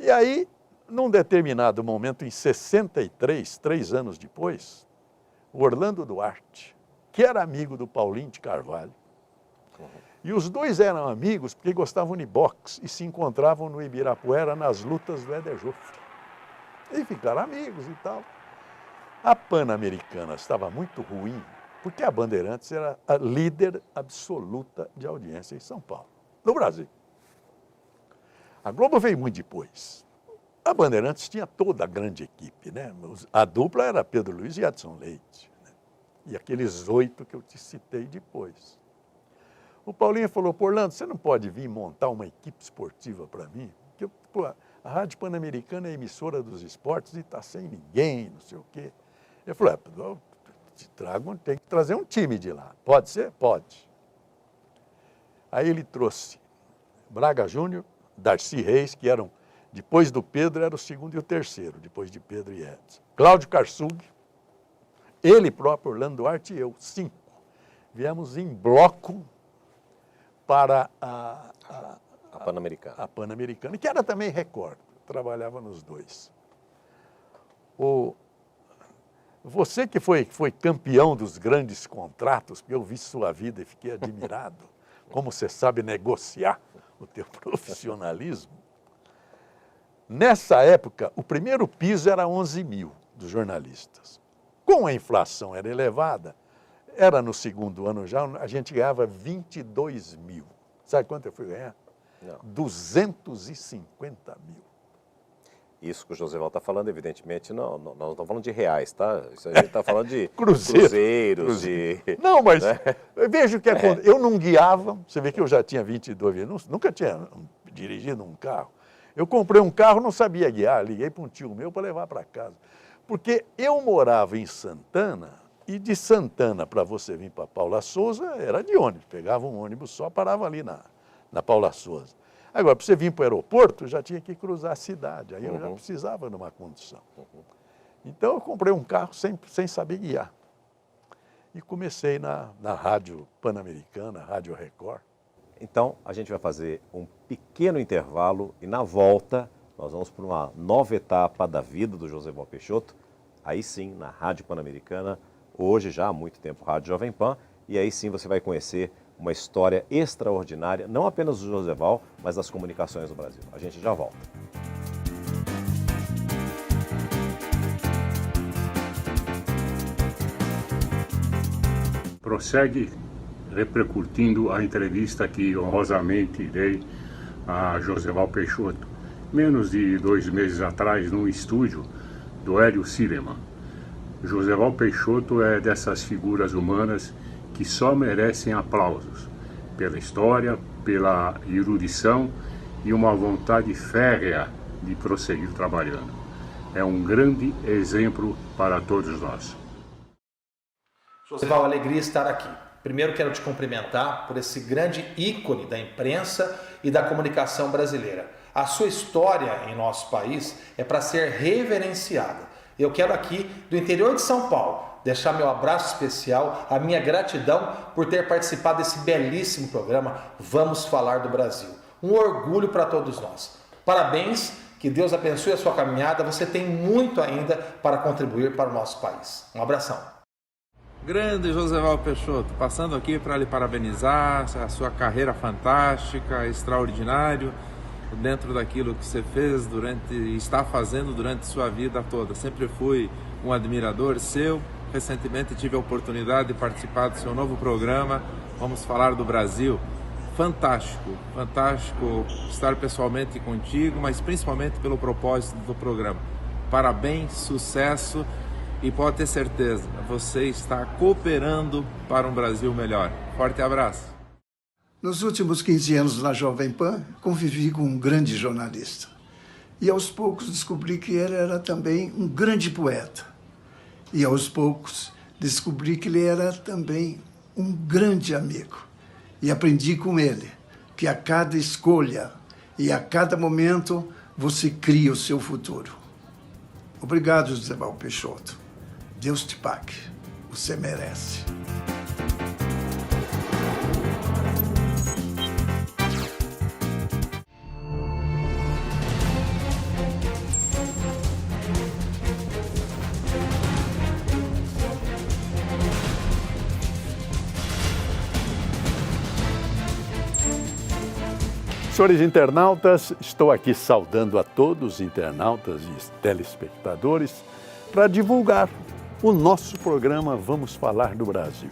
E aí, num determinado momento, em 63, 3 anos depois, o Orlando Duarte, que era amigo do Paulinho de Carvalho, e os dois eram amigos porque gostavam de boxe e se encontravam no Ibirapuera nas lutas do Éder Joffre. E ficaram amigos e tal. A Pan-Americana estava muito ruim, porque a Bandeirantes era a líder absoluta de audiência em São Paulo, no Brasil. A Globo veio muito depois. A Bandeirantes tinha toda a grande equipe, né? A dupla era Pedro Luiz e Edson Leite, né? E aqueles 8 que eu te citei depois. O Paulinho falou, Orlando, você não pode vir montar uma equipe esportiva para mim? Porque pô, a Rádio Pan-Americana é emissora dos esportes e está sem ninguém, não sei o quê. Eu falei, tem que trazer um time de lá. Pode ser? Pode. Aí ele trouxe Braga Júnior, Darcy Reis, que eram, depois do Pedro, era o 2º e o 3º, depois de Pedro e Edson. Cláudio Karsug, ele próprio, Orlando Duarte e eu, 5. Viemos em bloco para a Pan-Americana. A Pan-Americana, que era também Record, trabalhava nos dois. Você que foi campeão dos grandes contratos, porque eu vi sua vida e fiquei admirado, como você sabe negociar o teu profissionalismo. Nessa época, o primeiro piso era 11 mil dos jornalistas. Como a inflação era elevada, era no 2º ano já, a gente ganhava 22 mil. Sabe quanto eu fui ganhar? Não. 250 mil. Isso que o Josival está falando, evidentemente, nós não estamos falando de reais, tá? Isso a gente está falando de cruzeiros, de... Não, mas veja o que acontece. Eu não guiava, você vê que eu já tinha 22 anos, nunca tinha dirigido um carro. Eu comprei um carro, não sabia guiar, liguei para um tio meu para levar para casa. Porque eu morava em Santana, e de Santana para você vir para Paula Souza era de ônibus, pegava um ônibus só, parava ali na Paula Souza. Agora, para você vir para o aeroporto, já tinha que cruzar a cidade, aí eu já precisava de uma condução. Então eu comprei um carro sem saber guiar. E comecei na Rádio Pan-Americana, Rádio Record. Então, a gente vai fazer um pequeno intervalo e na volta nós vamos para uma nova etapa da vida do Josival Peixoto, aí sim, na Rádio Pan-Americana, hoje já há muito tempo Rádio Jovem Pan, e aí sim você vai conhecer uma história extraordinária, não apenas do Josival, mas das comunicações do Brasil. A gente já volta. Prossegue repercutindo a entrevista que honrosamente dei a Josival Peixoto, menos de 2 meses atrás, num estúdio do Hélio Cileman. Josival Peixoto é dessas figuras humanas que só merecem aplausos pela história, pela erudição e uma vontade férrea de prosseguir trabalhando. É um grande exemplo para todos nós. Josival, alegria estar aqui. Primeiro quero te cumprimentar por esse grande ícone da imprensa e da comunicação brasileira. A sua história em nosso país é para ser reverenciada. Eu quero aqui, do interior de São Paulo, deixar meu abraço especial, a minha gratidão por ter participado desse belíssimo programa Vamos Falar do Brasil. Um orgulho para todos nós. Parabéns, que Deus abençoe a sua caminhada, você tem muito ainda para contribuir para o nosso país. Um abração. Grande Josival Peixoto, passando aqui para lhe parabenizar, a sua carreira fantástica, extraordinário, dentro daquilo que você fez e está fazendo durante sua vida toda. Sempre fui um admirador seu. Recentemente tive a oportunidade de participar do seu novo programa, Vamos Falar do Brasil. Fantástico, fantástico estar pessoalmente contigo, mas principalmente pelo propósito do programa. Parabéns, sucesso e pode ter certeza, você está cooperando para um Brasil melhor. Forte abraço. Nos últimos 15 anos na Jovem Pan, convivi com um grande jornalista. E aos poucos descobri que ele era também um grande poeta. E aos poucos descobri que ele era também um grande amigo. E aprendi com ele que a cada escolha e a cada momento você cria o seu futuro. Obrigado, Josival Peixoto. Deus te pague. Você merece. Senhores internautas, estou aqui saudando a todos os internautas e telespectadores para divulgar o nosso programa Vamos Falar do Brasil,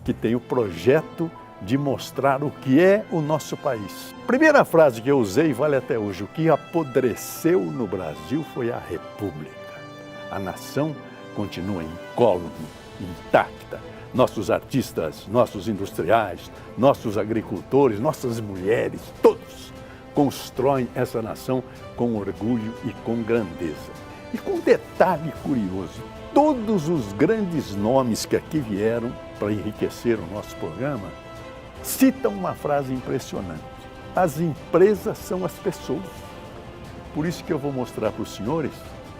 que tem o projeto de mostrar o que é o nosso país. Primeira frase que eu usei vale até hoje: o que apodreceu no Brasil foi a República. A nação continua incólume, intacta. Nossos artistas, nossos industriais, nossos agricultores, nossas mulheres, todos constroem essa nação com orgulho e com grandeza. E com um detalhe curioso, todos os grandes nomes que aqui vieram para enriquecer o nosso programa citam uma frase impressionante: as empresas são as pessoas. Por isso que eu vou mostrar para os senhores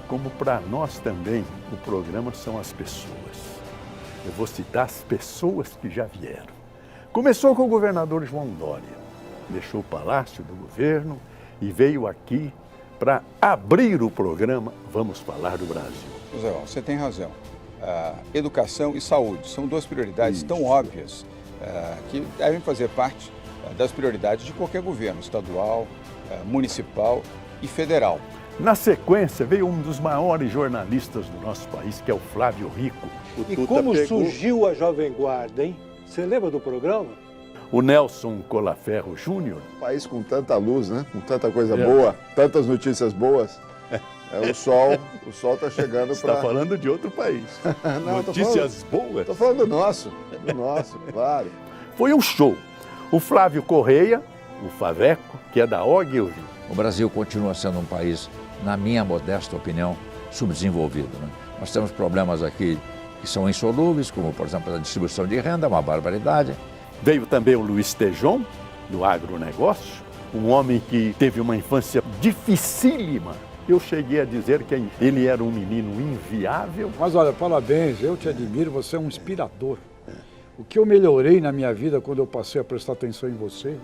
como para nós também o programa são as pessoas. Eu vou citar as pessoas que já vieram. Começou com o governador João Dória. Deixou o Palácio do Governo e veio aqui para abrir o programa Vamos Falar do Brasil. José, você tem razão. Educação e saúde são duas prioridades tão óbvias que devem fazer parte das prioridades de qualquer governo, estadual, municipal e federal. Na sequência, veio um dos maiores jornalistas do nosso país, que é o Flávio Rico. E como surgiu a Jovem Guarda, hein? Você lembra do programa? O Nelson Colaferro Júnior. Um país com tanta luz, né? Com tanta coisa boa, tantas notícias boas. O sol está chegando para... Você está falando de outro país. Não, notícias boas. Estou falando do nosso, claro. Foi um show. O Flávio Correia, o Faveco, que é da Ogilvy. O Brasil continua sendo um país, na minha modesta opinião, subdesenvolvido, né? Nós temos problemas aqui que são insolúveis, como, por exemplo, a distribuição de renda, uma barbaridade. Veio também o Luiz Tejon, do agronegócio, um homem que teve uma infância dificílima. Eu cheguei a dizer que ele era um menino inviável. Mas olha, parabéns, eu te admiro, você é um inspirador. O que eu melhorei na minha vida quando eu passei a prestar atenção em você.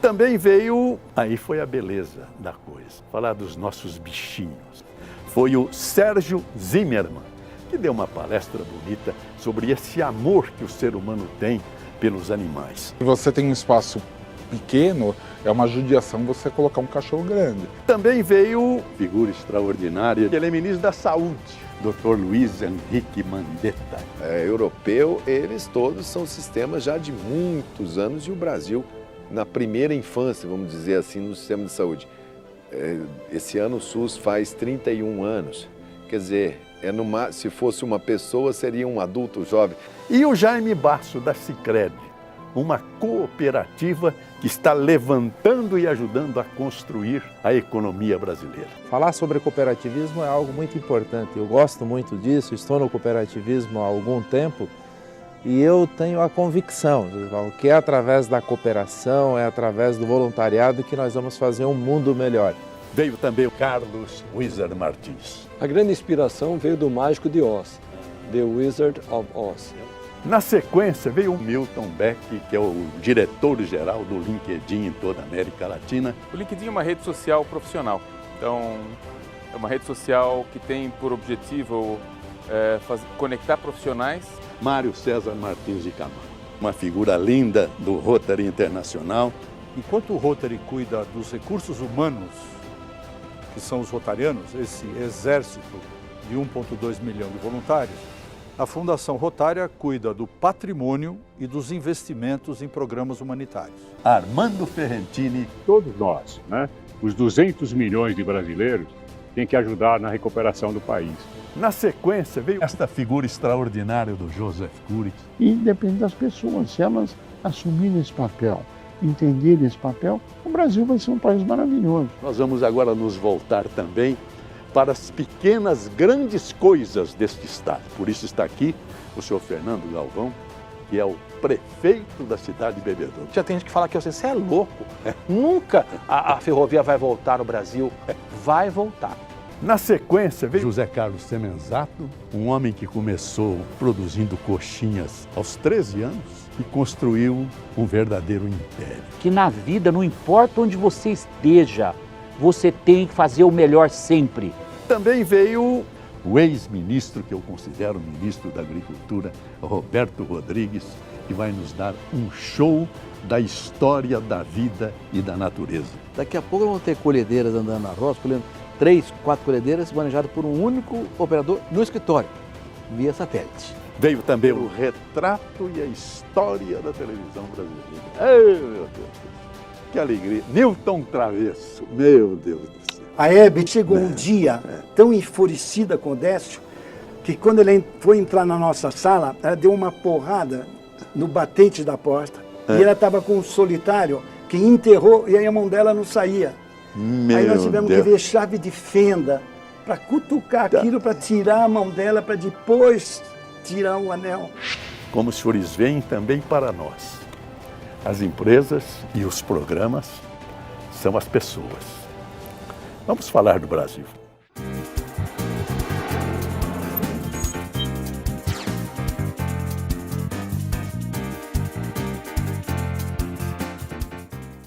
Também veio, aí foi a beleza da coisa, falar dos nossos bichinhos. Foi o Sérgio Zimmermann, que deu uma palestra bonita sobre esse amor que o ser humano tem pelos animais. Você tem um espaço pequeno, é uma judiação você colocar um cachorro grande. Também veio figura extraordinária, ele é ministro da Saúde, Dr. Luiz Henrique Mandetta. Europeu, eles todos são sistemas já de muitos anos e o Brasil, na primeira infância, vamos dizer assim, no sistema de saúde. Esse ano o SUS faz 31 anos, quer dizer, se fosse uma pessoa, seria um adulto jovem. E o Jaime Basso, da Sicredi, uma cooperativa que está levantando e ajudando a construir a economia brasileira. Falar sobre cooperativismo é algo muito importante. Eu gosto muito disso, estou no cooperativismo há algum tempo e eu tenho a convicção que é através da cooperação, é através do voluntariado que nós vamos fazer um mundo melhor. Veio também o Carlos Wizard Martins. A grande inspiração veio do Mágico de Oz, The Wizard of Oz. Na sequência, veio o Milton Beck, que é o diretor-geral do LinkedIn em toda a América Latina. O LinkedIn é uma rede social profissional. Então, é uma rede social que tem por objetivo conectar profissionais. Mário César Martins de Camargo, uma figura linda do Rotary Internacional. Enquanto o Rotary cuida dos recursos humanos, que são os rotarianos, esse exército de 1,2 milhão de voluntários, a Fundação Rotária cuida do patrimônio e dos investimentos em programas humanitários. Armando Ferrentini. Todos nós, né? Os 200 milhões de brasileiros têm que ajudar na recuperação do país. Na sequência, veio esta figura extraordinária do Joseph Cury. Independente das pessoas, se elas assumirem esse papel, entenderem esse papel, o Brasil vai ser um país maravilhoso. Nós vamos agora nos voltar também para as pequenas, grandes coisas deste estado. Por isso está aqui o senhor Fernando Galvão, que é o prefeito da cidade de Bebedouro. Já tem gente que fala que você é louco. Nunca a ferrovia vai voltar no Brasil. Vai voltar. Na sequência veio José Carlos Semenzato, um homem que começou produzindo coxinhas aos 13 anos e construiu um verdadeiro império. Que na vida, não importa onde você esteja, você tem que fazer o melhor sempre. Também veio o ex-ministro, que eu considero ministro da Agricultura, Roberto Rodrigues, que vai nos dar um show da história da vida e da natureza. Daqui a pouco vamos ter colhedeiras andando na roça, colhendo 3, 4 colhedeiras manejadas por um único operador no escritório, via satélite. Veio também o retrato e a história da televisão brasileira. Ai, meu Deus, que alegria. Newton Travesso, meu Deus do céu. A Hebe chegou um dia tão enfurecida com o Décio, que quando ele foi entrar na nossa sala, ela deu uma porrada no batente da porta. E ela estava com um solitário que enterrou e aí a mão dela não saía. Aí nós tivemos que ver chave de fenda para cutucar aquilo, para tirar a mão dela, para depois tirar o anel. Como os senhores veem também para nós, as empresas e os programas são as pessoas. Vamos falar do Brasil.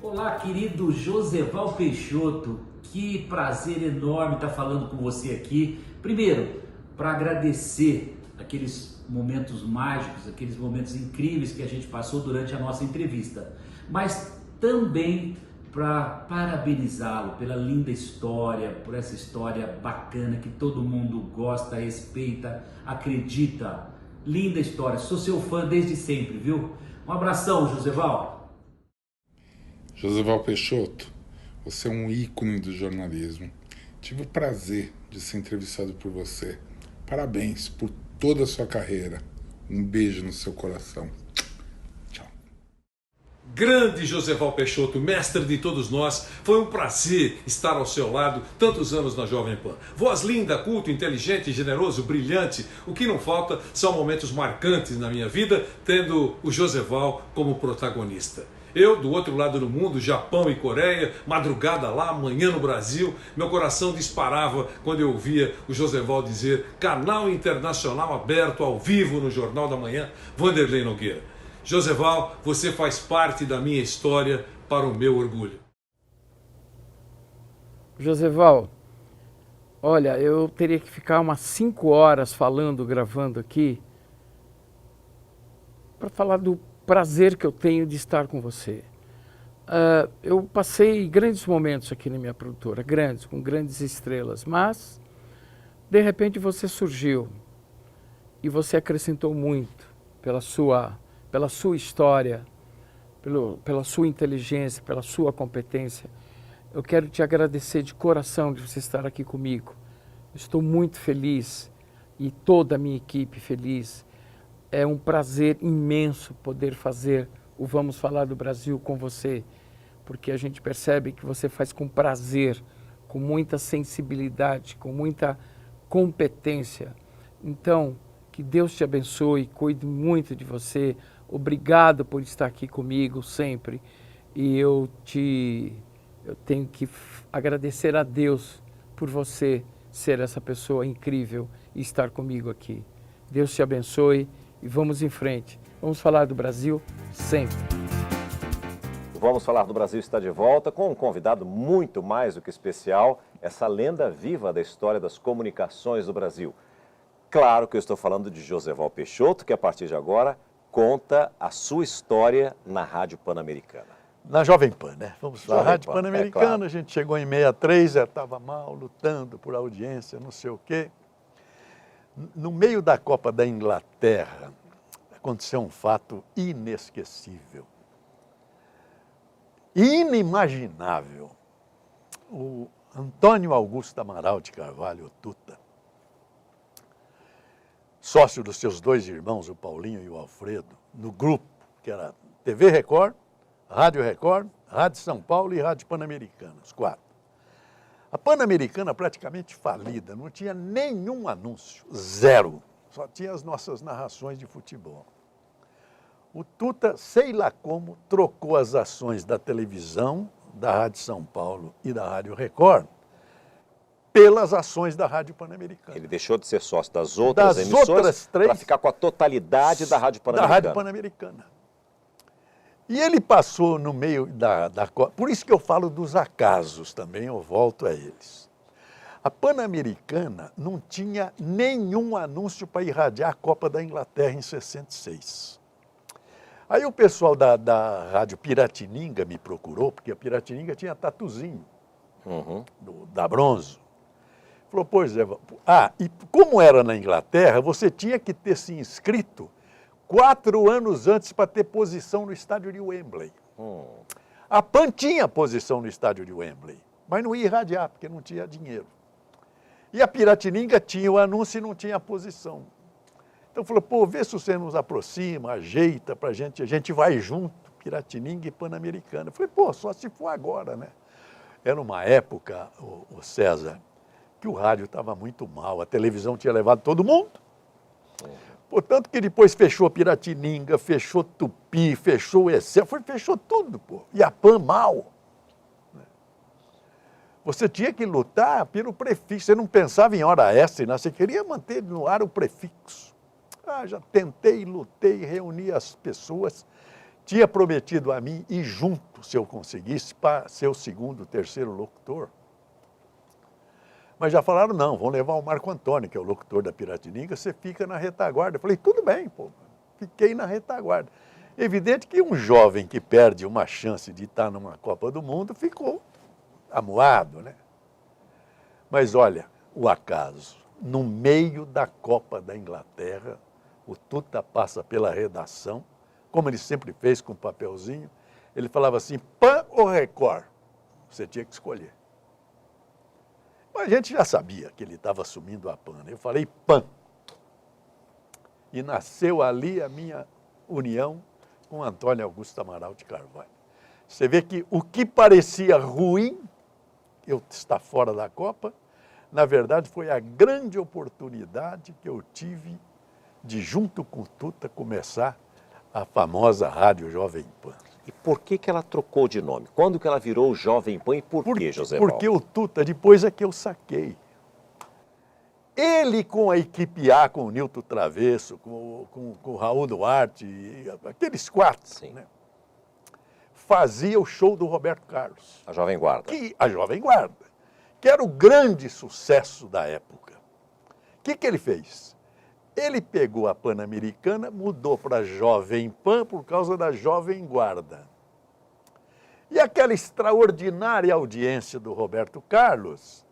Olá, querido Joseval Peixoto, que prazer enorme estar falando com você aqui. Primeiro, para agradecer aqueles momentos mágicos, aqueles momentos incríveis que a gente passou durante a nossa entrevista, mas também para parabenizá-lo pela linda história, por essa história bacana que todo mundo gosta, respeita, acredita. Linda história, sou seu fã desde sempre, viu? Um abração, Joseval. Joseval Peixoto, você é um ícone do jornalismo. Tive o prazer de ser entrevistado por você. Parabéns por toda a sua carreira. Um beijo no seu coração. Grande Joseval Peixoto, mestre de todos nós, foi um prazer estar ao seu lado tantos anos na Jovem Pan. Voz linda, culto, inteligente, generoso, brilhante. O que não falta são momentos marcantes na minha vida, tendo o Joseval como protagonista. Eu, do outro lado do mundo, Japão e Coreia, madrugada lá, manhã no Brasil, meu coração disparava quando eu ouvia o Joseval dizer: canal internacional aberto ao vivo no Jornal da Manhã, Vanderlei Nogueira. Joseval, você faz parte da minha história para o meu orgulho. Joseval, olha, eu teria que ficar umas 5 horas falando, gravando aqui, para falar do prazer que eu tenho de estar com você. Eu passei grandes momentos aqui na minha produtora, grandes, com grandes estrelas, mas de repente você surgiu e você acrescentou muito pela sua história, pela sua inteligência, pela sua competência. Eu quero te agradecer de coração de você estar aqui comigo. Estou muito feliz e toda a minha equipe feliz. É um prazer imenso poder fazer o Vamos Falar do Brasil com você, porque a gente percebe que você faz com prazer, com muita sensibilidade, com muita competência. Então, que Deus te abençoe, cuide muito de você. Obrigado por estar aqui comigo sempre. E eu tenho que agradecer a Deus por você ser essa pessoa incrível e estar comigo aqui. Deus te abençoe e vamos em frente. Vamos falar do Brasil sempre. Vamos Falar do Brasil está de volta com um convidado muito mais do que especial, essa lenda viva da história das comunicações do Brasil. Claro que eu estou falando de Joseval Peixoto, que a partir de agora conta a sua história na Rádio Pan-Americana. Na Jovem Pan, né? Vamos lá. Jovem Rádio Pan, Pan-Americana, claro. A gente chegou em 63, já estava mal, lutando por audiência, não sei o quê. No meio da Copa da Inglaterra, aconteceu um fato inesquecível, inimaginável. O Antônio Augusto Amaral de Carvalho, o Tuta, sócio dos seus 2 irmãos, o Paulinho e o Alfredo, no grupo que era TV Record, Rádio Record, Rádio São Paulo e Rádio Pan-Americana, os 4. A Pan-Americana praticamente falida, não tinha nenhum anúncio, 0. Só tinha as nossas narrações de futebol. O Tuta, sei lá como, trocou as ações da televisão, da Rádio São Paulo e da Rádio Record pelas ações da Rádio Pan-Americana. Ele deixou de ser sócio das outras emissoras para ficar com a totalidade da Rádio Pan-Americana. Da Rádio Pan-Americana. E ele passou no meio da... Por isso que eu falo dos acasos também, eu volto a eles. A Pan-Americana não tinha nenhum anúncio para irradiar a Copa da Inglaterra em 66. Aí o pessoal da Rádio Piratininga me procurou, porque a Piratininga tinha tatuzinho, da Bronzo. Falou, pois é, e como era na Inglaterra, você tinha que ter se inscrito 4 anos antes para ter posição no estádio de Wembley. A PAN tinha posição no estádio de Wembley, mas não ia irradiar, porque não tinha dinheiro. E a Piratininga tinha o anúncio e não tinha a posição. Então falou, pô, vê se você nos aproxima, ajeita pra gente, a gente vai junto, Piratininga e Pan-Americana. Eu falei, pô, só se for agora, né? Era uma época, o César, que o rádio estava muito mal, a televisão tinha levado todo mundo. Portanto que depois fechou Piratininga, fechou Tupi, fechou o Excel, fechou tudo, pô. E a PAN mal. Você tinha que lutar pelo prefixo, você não pensava em hora extra, você queria manter no ar o prefixo. Já tentei, lutei, reuni as pessoas, tinha prometido a mim ir junto, se eu conseguisse, para ser o 2º, 3º locutor. Mas já falaram, não, vão levar o Marco Antônio, que é o locutor da Piratininga, você fica na retaguarda. Eu falei, tudo bem, pô, fiquei na retaguarda. Evidente que um jovem que perde uma chance de estar numa Copa do Mundo ficou amuado, né? Mas olha, o acaso, no meio da Copa da Inglaterra, o Tuta passa pela redação, como ele sempre fez com o papelzinho, ele falava assim, PAN ou Record? Você tinha que escolher. Mas a gente já sabia que ele estava assumindo a PAN. Eu falei PAN. E nasceu ali a minha união com Antônio Augusto Amaral de Carvalho. Você vê que o que parecia ruim, eu estar fora da Copa, na verdade foi a grande oportunidade que eu tive de, junto com o Tuta, começar a famosa Rádio Jovem Pan. E por que ela trocou de nome? Quando que ela virou Jovem Pan e por quê, José Val? Porque o Tuta, depois é que eu saquei. Ele com a equipe A, com o Nilton Travesso, com o Raul Duarte, aqueles quatro, né, fazia o show do Roberto Carlos. A Jovem Guarda. A Jovem Guarda, que era o grande sucesso da época. O que ele fez? Ele pegou a Pan-Americana, mudou para a Jovem Pan por causa da Jovem Guarda. E aquela extraordinária audiência do Roberto Carlos,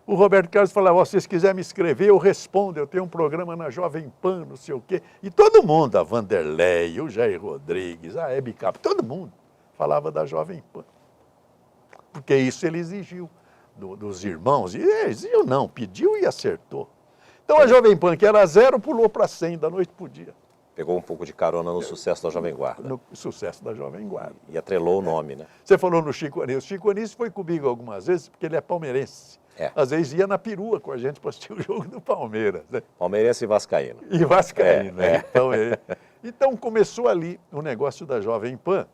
o Roberto Carlos falava, se vocês quiserem me escrever, eu respondo, eu tenho um programa na Jovem Pan, não sei o quê. E todo mundo, a Vanderlei, o Jair Rodrigues, a Hebe Cap, todo mundo falava da Jovem Pan. Porque isso ele exigiu dos irmãos. E exigiu não, pediu e acertou. Então a Jovem Pan, que era 0, pulou para 100 da noite para o dia. Pegou um pouco de carona no sucesso da Jovem Guarda. No sucesso da Jovem Guarda. E atrelou o nome, né? Você falou no Chico Anísio. O Chico Anísio foi comigo algumas vezes, porque ele é palmeirense. Às vezes ia na perua com a gente para assistir o jogo do Palmeiras. Né? Palmeirense e vascaíno. E vascaíno, né? Então começou ali o negócio da Jovem Pan.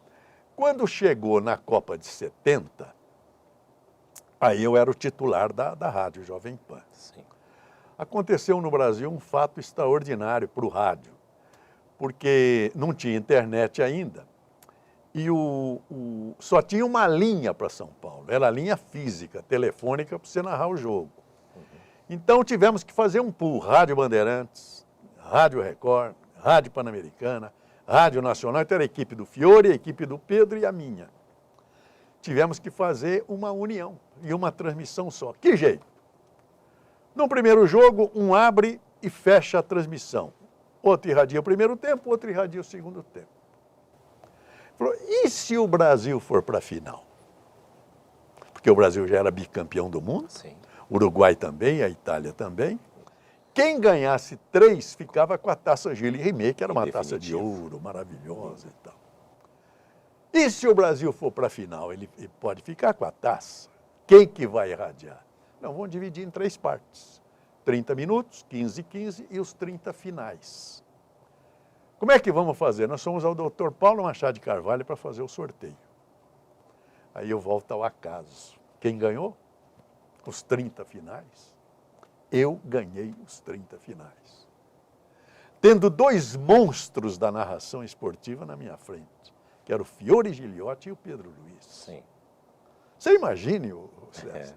Quando chegou na Copa de 70, aí eu era o titular da Rádio Jovem Pan. Sim. Aconteceu no Brasil um fato extraordinário para o rádio, porque não tinha internet ainda e só tinha uma linha para São Paulo, era a linha física, telefônica, para você narrar o jogo. Então tivemos que fazer um pool, Rádio Bandeirantes, Rádio Record, Rádio Pan-Americana, Rádio Nacional, então era a equipe do Fiore, a equipe do Pedro e a minha. Tivemos que fazer uma união e uma transmissão só. Que jeito? No primeiro jogo, um abre e fecha a transmissão. Outro irradia o primeiro tempo, outro irradia o segundo tempo. Falou, e se o Brasil for para a final? Porque o Brasil já era bicampeão do mundo, o Uruguai também, a Itália também. Quem ganhasse 3 ficava com a taça Gilles Rimet, que era uma taça de ouro maravilhosa e tal. E se o Brasil for para a final, ele pode ficar com a taça? Quem que vai irradiar? Não, vamos dividir em 3 partes. 30 minutos, 15 e 15 e os 30 finais. Como é que vamos fazer? Nós fomos ao Dr. Paulo Machado de Carvalho para fazer o sorteio. Aí eu volto ao acaso. Quem ganhou? Os 30 finais. Eu ganhei os 30 finais. Tendo 2 monstros da narração esportiva na minha frente, que eram o Fiore Giliotti e o Pedro Luiz. Sim. Você imagine, César.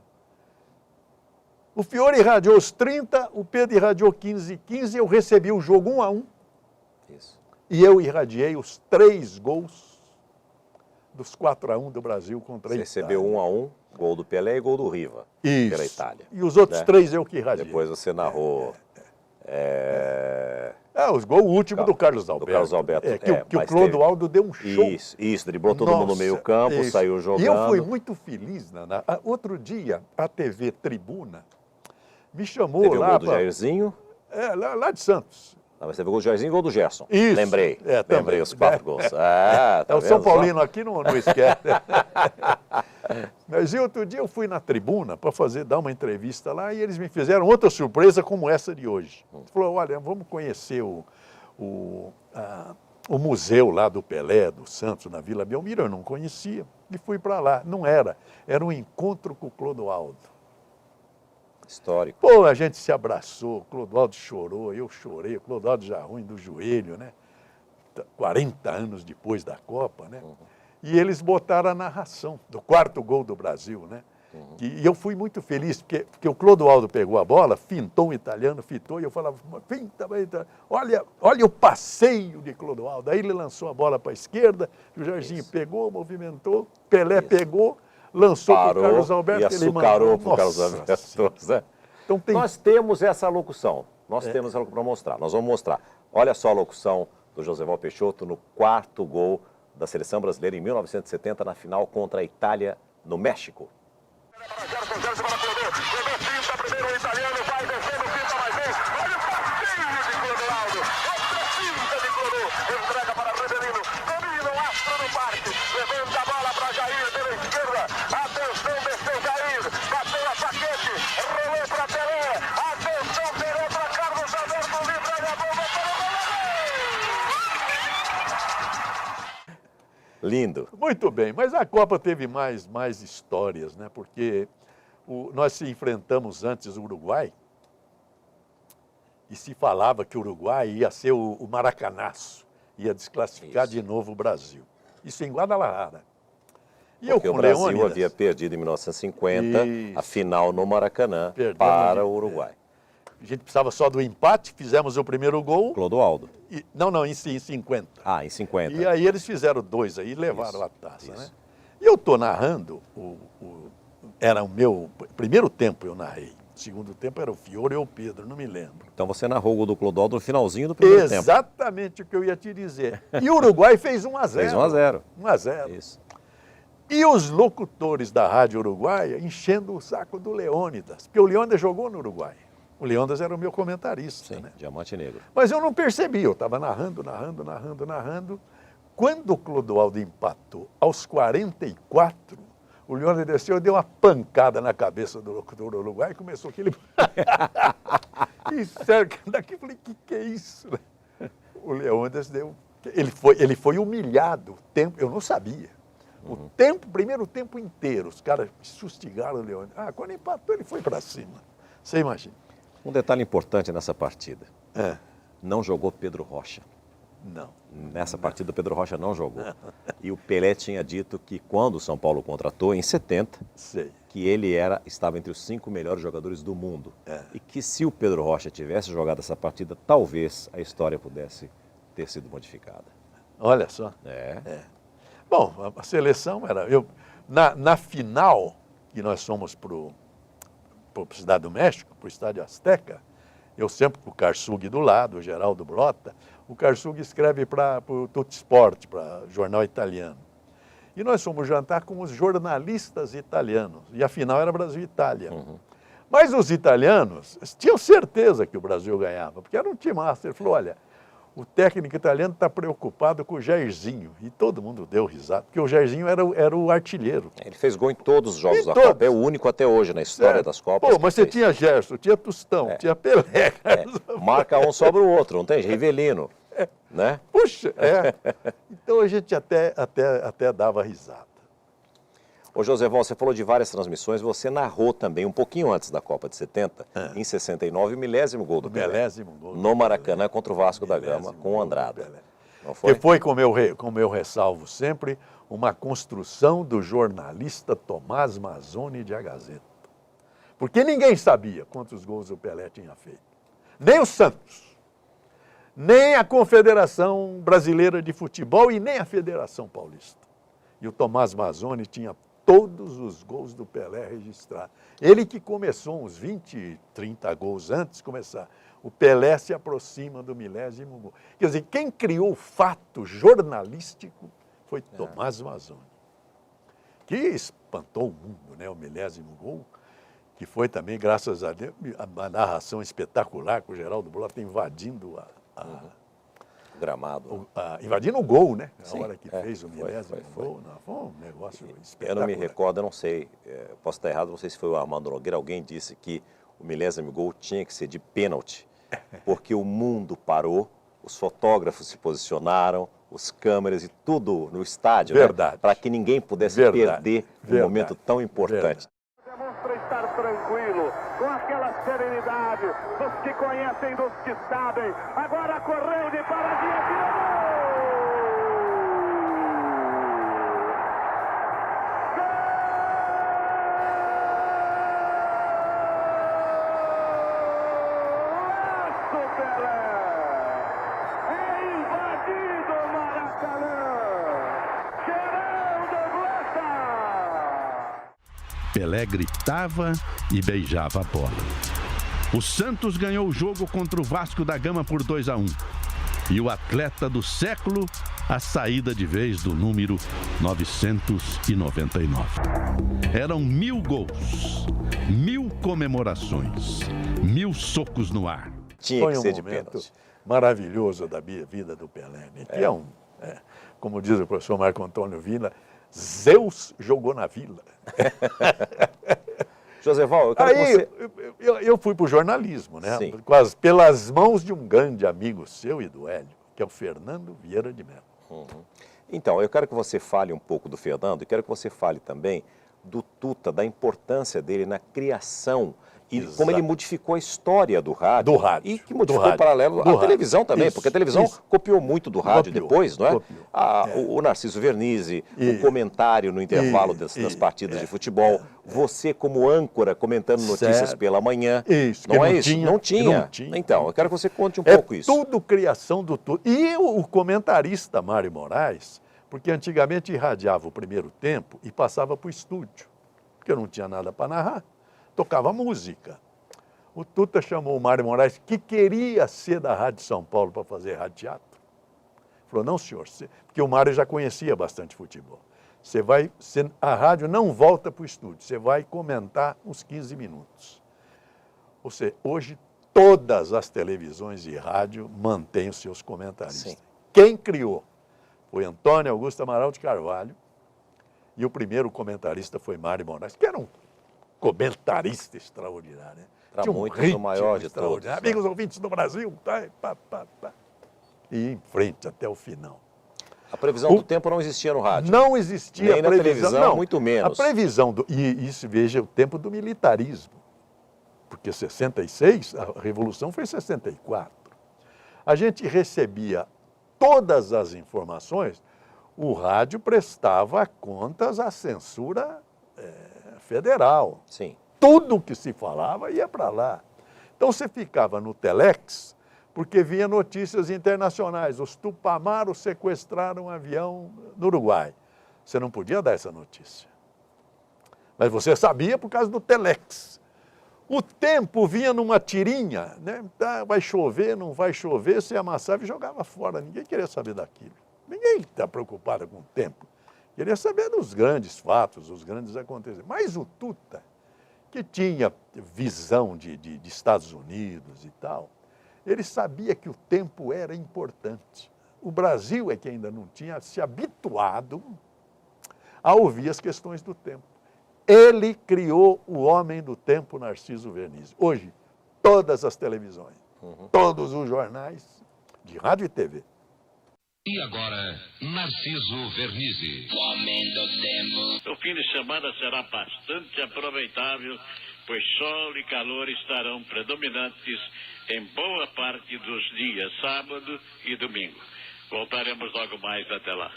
O Fiore irradiou os 30, o Pedro irradiou 15 e 15, eu recebi o jogo 1-1. Isso. E eu irradiei os 3 gols dos 4-1 do Brasil contra a Itália. Você recebeu 1-1, gol do Pelé e gol do Riva, pela Itália. E os outros 3 eu que irradiei. Depois você narrou... o gol último do Carlos Alberto. Do Carlos Alberto. Que o Clodoaldo deu um show. Isso, driblou todo mundo no meio campo, saiu jogando. E eu fui muito feliz. Outro dia, a TV Tribuna me chamou teve lá... o gol do Jairzinho? Lá de Santos. Não, mas teve o gol do Jairzinho e o gol do Gerson. Isso. Lembrei. Lembrei os 4 gols. Tá o São Paulino aqui não esquece. Mas outro dia eu fui na Tribuna para dar uma entrevista lá e eles me fizeram outra surpresa como essa de hoje. Falou, olha, vamos conhecer o museu lá do Pelé, do Santos, na Vila Belmiro. Eu não conhecia e fui para lá. Não era um encontro com o Clodoaldo. Histórico. Pô, a gente se abraçou, o Clodoaldo chorou, eu chorei, o Clodoaldo já ruim do joelho, né? 40 anos depois da Copa, né? E eles botaram a narração do 4º gol do Brasil, né? E eu fui muito feliz, porque o Clodoaldo pegou a bola, fintou um italiano, fitou, e eu falava, finta, olha o passeio de Clodoaldo. Aí ele lançou a bola para a esquerda, o Jairzinho pegou, movimentou, Pelé pegou, lançou para o Carlos Alberto e açucarou para o Carlos Alberto. Então Nós temos essa locução, temos essa locução para mostrar. Nós vamos mostrar. Olha só a locução do Joseval Peixoto no 4º gol da seleção brasileira em 1970 na final contra a Itália no México. levou finta, primeiro o italiano, vai descendo, finta mais vez, olha o passeio de Clodoaldo, outra finta de Clodô, entrega para Rebelino, domina o astro do parque, levanta a bola para Jair pela esquerda, atenção, desceu Jair, bateu a Paquete, rolou para Pelé, atenção, virou para Carlos Alberto, livre a bomba para o Lindo. Muito bem, mas a Copa teve mais histórias, né? Porque nós se enfrentamos antes o Uruguai e se falava que o Uruguai ia ser o Maracanaço, ia desclassificar de novo o Brasil. Isso em Guadalajara. Porque o Brasil havia perdido em 1950 a final no Maracanã para o Uruguai. A gente precisava só do empate, fizemos o primeiro gol. Clodoaldo. Não, em 50. Ah, em 50. E aí eles fizeram 2 aí e levaram a taça, né? E eu estou narrando, era o meu primeiro tempo eu narrei. Segundo tempo era o Fiore ou o Pedro, não me lembro. Então você narrou o gol do Clodoaldo no finalzinho do primeiro tempo. Exatamente o que eu ia te dizer. E o Uruguai fez 1-0. Fez 1-0. 1-0. Isso. E os locutores da Rádio Uruguaia enchendo o saco do Leônidas, porque o Leônidas jogou no Uruguai. O Leônidas era o meu comentarista. Sim, né? Diamante Negro. Mas eu não percebi, eu estava narrando. Quando o Clodoaldo empatou, aos 44, o Leônidas desceu e deu uma pancada na cabeça do locutor do Uruguai e começou aquele... E sério, daqui eu falei, que é isso? O Leônidas deu... Ele foi humilhado, eu não sabia. Primeiro tempo inteiro, os caras sustigaram o Leônidas. Quando empatou, ele foi para cima. Você imagina. Um detalhe importante nessa partida. Não jogou Pedro Rocha. Não. Nessa partida, o Pedro Rocha não jogou. E o Pelé tinha dito que quando o São Paulo contratou, em 70, que ele estava entre os 5 melhores jogadores do mundo. E que se o Pedro Rocha tivesse jogado essa partida, talvez a história pudesse ter sido modificada. Olha só. Bom, a seleção era... Na final, que nós fomos para a Cidade do México, para o Estádio Azteca, eu sempre com o Karsug do lado, o Geraldo Blota, o Karsug escreve para o Tuttisport, para o jornal italiano. E nós fomos jantar com os jornalistas italianos, e a final era Brasil e Itália. Mas os italianos tinham certeza que o Brasil ganhava, porque era um time master. Ele falou, olha, o técnico italiano está preocupado com o Jairzinho. E todo mundo deu risada, porque o Jairzinho era o artilheiro. Ele fez gol em todos os jogos da Copa, é o único até hoje na história das Copas. Pô, mas você tinha Gerson, tinha Tostão, tinha Pelé. Marca um sobre o outro, não tem? Rivelino, né? Puxa, Então a gente até dava risada. Ô Joséval, você falou de várias transmissões, você narrou também, um pouquinho antes da Copa de 70, em 69, o 1000º gol do Pelé. No Maracanã contra o Vasco da Gama, com o Andrada. Não foi? Que foi, como eu ressalvo sempre, uma construção do jornalista Tomás Mazzoni de A Gazeta. Porque ninguém sabia quantos gols o Pelé tinha feito. Nem o Santos, nem a Confederação Brasileira de Futebol e nem a Federação Paulista. E o Tomás Mazzoni tinha todos os gols do Pelé registrados. Ele que começou uns 20, 30 gols antes de começar. O Pelé se aproxima do 1000º gol. Quer dizer, quem criou o fato jornalístico foi Tomás Mazzoni, que espantou o mundo, né? O 1000º gol, que foi também, graças a Deus, uma narração espetacular com o Geraldo Blota invadindo gramado. Invadindo o gol, né? Sim, na hora que fez o 1000º gol. Foi um negócio espetacular. Eu não me recordo, eu não sei, posso estar errado, não sei se foi o Armando Nogueira, alguém disse que o 1000º gol tinha que ser de pênalti, porque o mundo parou, os fotógrafos se posicionaram, os câmeras e tudo no estádio, verdade, para que ninguém pudesse perder um momento tão importante. Demonstra estar tranquilo, com aquela serenidade dos que conhecem, dos que sabem. Agora correu de paradinha, tirou! Pelé gritava e beijava a bola. O Santos ganhou o jogo contra o Vasco da Gama por 2-1. E o atleta do século a saída de vez do número 999. Eram 1000 gols, 1000 comemorações, 1000 socos no ar. Tinha que ser de pênalti. Maravilhoso da vida do Pelé, né? Que como diz o professor Marco Antônio Vila, Zeus jogou na vila. Joseval, eu quero que você... eu fui para o jornalismo, né? Sim. Pelas mãos de um grande amigo seu e do Hélio, que é o Fernando Vieira de Mello. Então, eu quero que você fale um pouco do Fernando e quero que você fale também do Tuta, da importância dele na criação e como ele modificou a história do rádio. E que modificou paralelo à televisão também, porque a televisão copiou muito do rádio depois, não é? O Narciso Vernizzi, o comentário no intervalo das partidas de futebol, você como âncora comentando notícias pela manhã. Não é isso? Não tinha. Então, eu quero que você conte um pouco isso. Tudo criação do Tuta. E o comentarista Mário Moraes, porque antigamente irradiava o primeiro tempo e passava para o estúdio, porque não tinha nada para narrar. Tocava música. O Tuta chamou o Mário Moraes, que queria ser da Rádio São Paulo para fazer rádio teatro. Falou, não senhor, porque o Mário já conhecia bastante futebol. A rádio não volta para o estúdio, você vai comentar uns 15 minutos. Ou seja, hoje todas as televisões e rádio mantêm os seus comentaristas. Sim. Quem criou foi Antônio Augusto Amaral de Carvalho e o primeiro comentarista foi Mário Moraes, que era um comentarista extraordinário, né? Tinha um ritmo maior de todos. Amigos ouvintes do Brasil, e em frente até o final. A previsão do tempo não existia no rádio. Não existia nem a previsão, na televisão, não. Muito menos. A previsão, e isso veja o tempo do militarismo, porque 66, a Revolução foi em 64. A gente recebia todas as informações, o rádio prestava contas à censura federal. Sim. Tudo que se falava ia para lá. Então você ficava no Telex, porque via notícias internacionais. Os Tupamaros sequestraram um avião no Uruguai. Você não podia dar essa notícia. Mas você sabia por causa do Telex. O tempo vinha numa tirinha, né? Vai chover, não vai chover, você amassava e jogava fora. Ninguém queria saber daquilo. Ninguém está preocupado com o tempo. Queria saber dos grandes fatos, dos grandes acontecimentos. Mas o Tuta, que tinha visão de Estados Unidos e tal, ele sabia que o tempo era importante. O Brasil é que ainda não tinha se habituado a ouvir as questões do tempo. Ele criou o homem do tempo, Narciso Vernizzi. Hoje, todas as televisões, todos os jornais, de rádio e TV. E agora, Narciso Vernizzi. O homem do tempo. O fim de semana será bastante aproveitável, pois sol e calor estarão predominantes em boa parte dos dias sábado e domingo. Voltaremos logo mais até lá.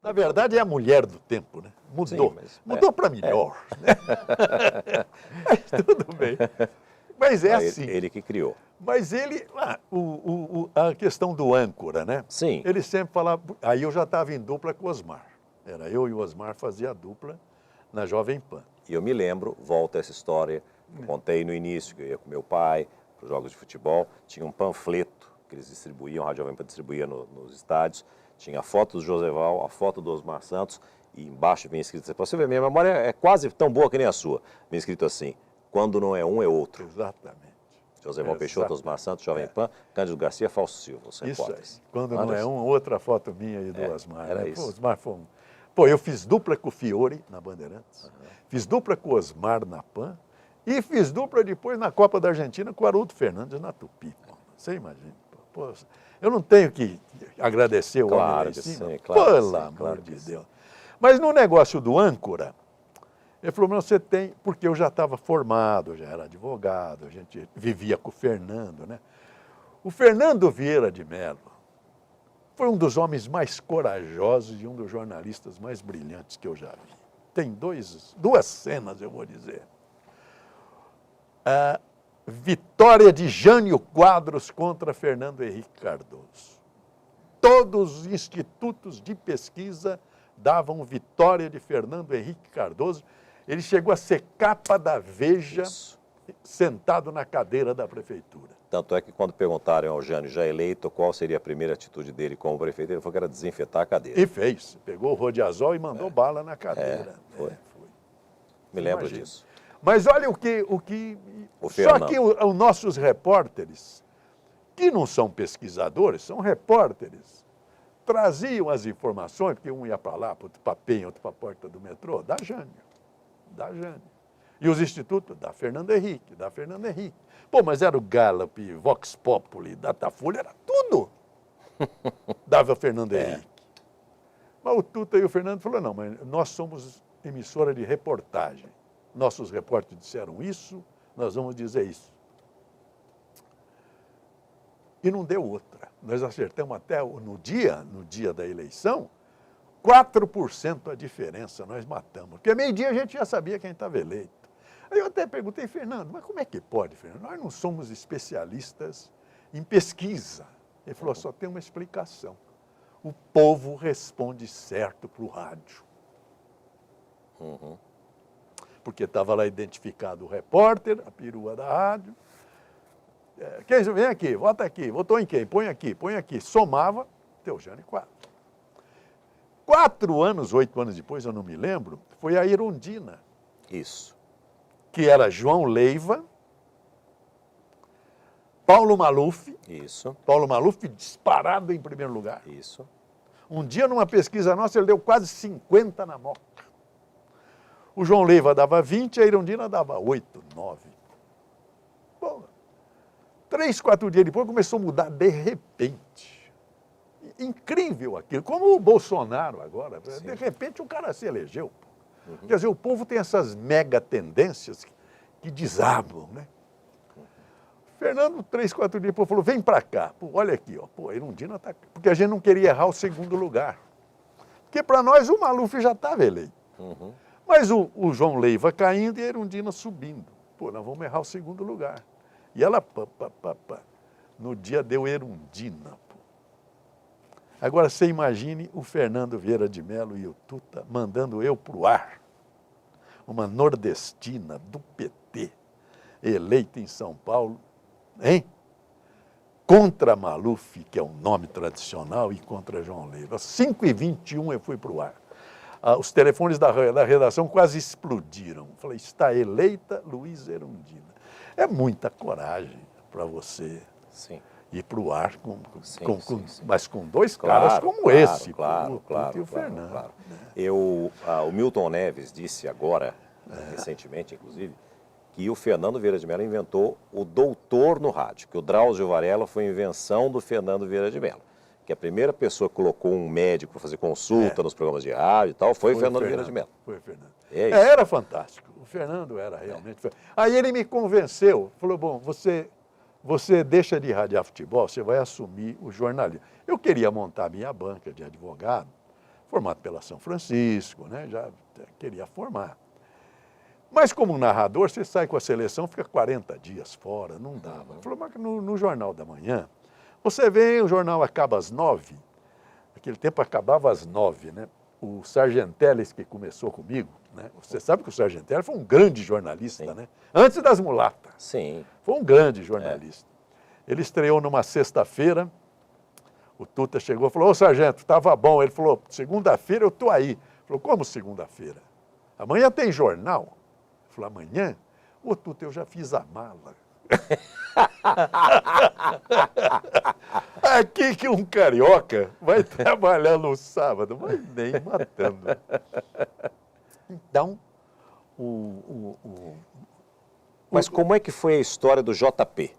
Na verdade, é a mulher do tempo, né? Mudou. Sim, mudou para melhor. Né? Mas tudo bem. Mas é assim. Ele que criou. Mas ele, a questão do âncora, né? Sim. Ele sempre falava, aí eu já estava em dupla com o Osmar. Era eu e o Osmar fazia a dupla na Jovem Pan. E eu me lembro, volta essa história, contei no início, que eu ia com meu pai para os jogos de futebol, tinha um panfleto que eles distribuíam, a Rádio Jovem Pan distribuía nos estádios, tinha a foto do Joseval, a foto do Osmar Santos, e embaixo vinha escrito, você vê, minha memória é quase tão boa que nem a sua, vinha escrito assim, quando não é um, é outro. Exatamente. Joseval Peixoto, Osmar Santos, Jovem Pan, Cândido Garcia, Fausto Silva, os repórteres. Quando não é outra foto minha e do Osmar. Era né? isso. Pô, Osmar foi um... Pô, eu fiz dupla com o Fiore na Bandeirantes, fiz dupla com o Osmar na Pan e fiz dupla depois na Copa da Argentina com o Haroldo Fernandes na Tupi. Pô. Você imagina. Pô, eu não tenho que agradecer o homem lá em cima. Sim, claro, pelo amor de Deus. Mas no negócio do âncora, ele falou, mas você tem, porque eu já estava formado, já era advogado, a gente vivia com o Fernando, né? O Fernando Vieira de Mello foi um dos homens mais corajosos e um dos jornalistas mais brilhantes que eu já vi. Tem duas cenas, eu vou dizer. A vitória de Jânio Quadros contra Fernando Henrique Cardoso. Todos os institutos de pesquisa davam vitória de Fernando Henrique Cardoso. Ele chegou a ser capa da Veja, sentado na cadeira da prefeitura. Tanto é que quando perguntaram ao Jânio, já eleito, qual seria a primeira atitude dele como prefeito, ele falou que era desinfetar a cadeira. E fez. Pegou o Rodiazol e mandou bala na cadeira. Foi. Me lembro disso. Mas olha o que só que os nossos repórteres, que não são pesquisadores, são repórteres, traziam as informações, porque um ia para lá, outro para Penha, outro para a porta do metrô, da Jânio. E os institutos, da Fernando Henrique. Pô, mas era o Gallup, Vox Populi, Datafolha, era tudo. Dava Fernando Henrique. Mas o Tuta e o Fernando falaram, não, mas nós somos emissora de reportagem. Nossos repórteres disseram isso, nós vamos dizer isso. E não deu outra. Nós acertamos até no dia da eleição, 4% a diferença nós matamos. Porque meio-dia a gente já sabia quem estava eleito. Aí eu até perguntei, Fernando, mas como é que pode, Fernando? Nós não somos especialistas em pesquisa. Ele falou, só tem uma explicação. O povo responde certo para o rádio. Porque estava lá identificado o repórter, a perua da rádio. Quem vem aqui, vota aqui, votou em quem? Põe aqui. Somava, deu Jânio 4. 8 anos depois, eu não me lembro, foi a Erundina. Isso. Que era João Leiva, Paulo Maluf. Isso. Paulo Maluf disparado em primeiro lugar. Isso. Um dia, numa pesquisa nossa, ele deu quase 50 na Moca. O João Leiva dava 20, a Erundina dava 8, 9. Bom, 3, 4 dias depois começou a mudar de repente. Incrível aquilo, como o Bolsonaro agora. Sim. De repente o cara se elegeu. Quer dizer, o povo tem essas mega tendências que desabam, né? Fernando, 3, 4 dias depois, falou, vem para cá. Pô, olha aqui, ó. Pô, a Erundina está aqui. Porque a gente não queria errar o segundo lugar. Porque para nós o Maluf já estava eleito. Mas o João Leiva caindo e a Erundina subindo. Pô, nós vamos errar o segundo lugar. E ela, no dia deu Erundina. Pô. Agora, você imagine o Fernando Vieira de Mello e o Tuta mandando eu para o ar. Uma nordestina do PT, eleita em São Paulo, hein? Contra Maluf, que é um nome tradicional, e contra João Leiva. 5h21 eu fui para o ar. Os telefones da redação quase explodiram. Falei, está eleita Luiza Erundina. É muita coragem para você ir para o ar, mas com dois caras como esse, o Tuta e o Fernando. O Milton Neves disse agora, recentemente inclusive, que o Fernando Vieira de Mello inventou o doutor no rádio, que o Drauzio Varela foi invenção do Fernando Vieira de Mello. Que a primeira pessoa que colocou um médico para fazer consulta nos programas de rádio e tal foi o Fernando Vieira de Mello. Foi o Fernando. Era fantástico. O Fernando era realmente. Aí ele me convenceu, falou, bom, você deixa de irradiar futebol, você vai assumir o jornalismo. Eu queria montar minha banca de advogado, formado pela São Francisco, né? Já queria formar. Mas como narrador, você sai com a seleção, fica 40 dias fora, não dava. Ele falou, mas no Jornal da Manhã, você vê, o jornal acaba às 9, naquele tempo acabava às 9, né? O Sargenteles, que começou comigo, né? Você sabe que o Sargenteles foi um grande jornalista, né? Antes das mulatas. Sim. Foi um grande jornalista. Ele estreou numa sexta-feira, o Tuta chegou e falou, ô sargento, estava bom. Ele falou, segunda-feira eu estou aí. Ele falou, como segunda-feira? Amanhã tem jornal? Ele falou, amanhã? Ô Tuta, eu já fiz a mala. Aqui que um carioca vai trabalhar no sábado, mas nem matando. Então, Mas como é que foi a história do JP?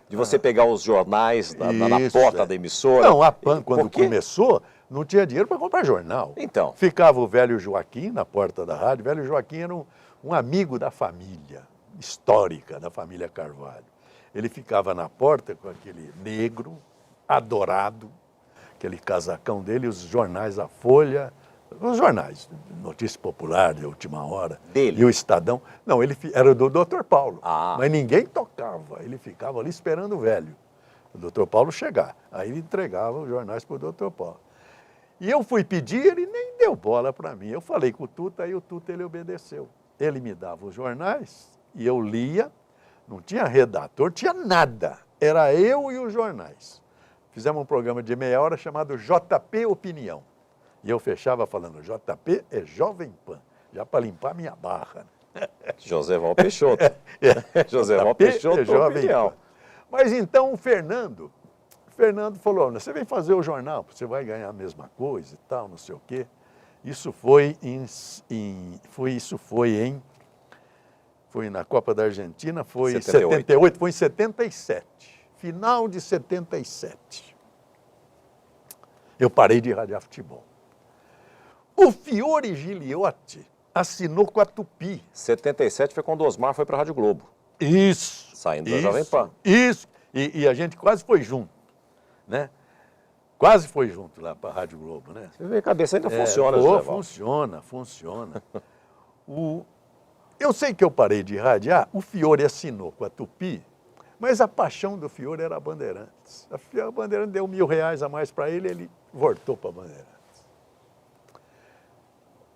De você pegar os jornais na porta da emissora? Não, a PAN, quando começou, não tinha dinheiro para comprar jornal. Então. Ficava o velho Joaquim na porta da rádio. O velho Joaquim era um amigo da família, histórica da família Carvalho. Ele ficava na porta com aquele negro, adorado, aquele casacão dele, os jornais, a Folha, os jornais, Notícia Popular, de Última Hora. Dele? E o Estadão. Não, ele era do Dr. Paulo, mas ninguém tocava, ele ficava ali esperando o velho, o Dr. Paulo chegar. Aí ele entregava os jornais para o Dr. Paulo. E eu fui pedir, ele nem deu bola para mim. Eu falei com o Tuta, aí o Tuta ele obedeceu. Ele me dava os jornais e eu lia, Não tinha redator, tinha nada. Era eu e os jornais. Fizemos um programa de meia hora chamado JP Opinião. E eu fechava falando, JP é Jovem Pan, já para limpar minha barra. Joseval Peixoto. Joseval Peixoto, Opinião. Mas então o Fernando falou, você vem fazer o jornal, você vai ganhar a mesma coisa e tal, não sei o quê. Isso foi foi na Copa da Argentina, foi em 78, foi em 77, final de 77. Eu parei de radiar futebol. O Fiore Giliotti assinou com a Tupi. 77 foi quando o Osmar foi para a Rádio Globo. Isso. Saindo da Jovem Pan. Isso. E a gente quase foi junto, né? Quase foi junto lá para a Rádio Globo, né? Você vê, a cabeça ainda funciona, funciona. Eu sei que eu parei de radiar, o Fiore assinou com a Tupi, mas a paixão do Fiore era a Bandeirantes. A Bandeirantes deu R$1.000 a mais para ele, ele voltou para a Bandeirantes.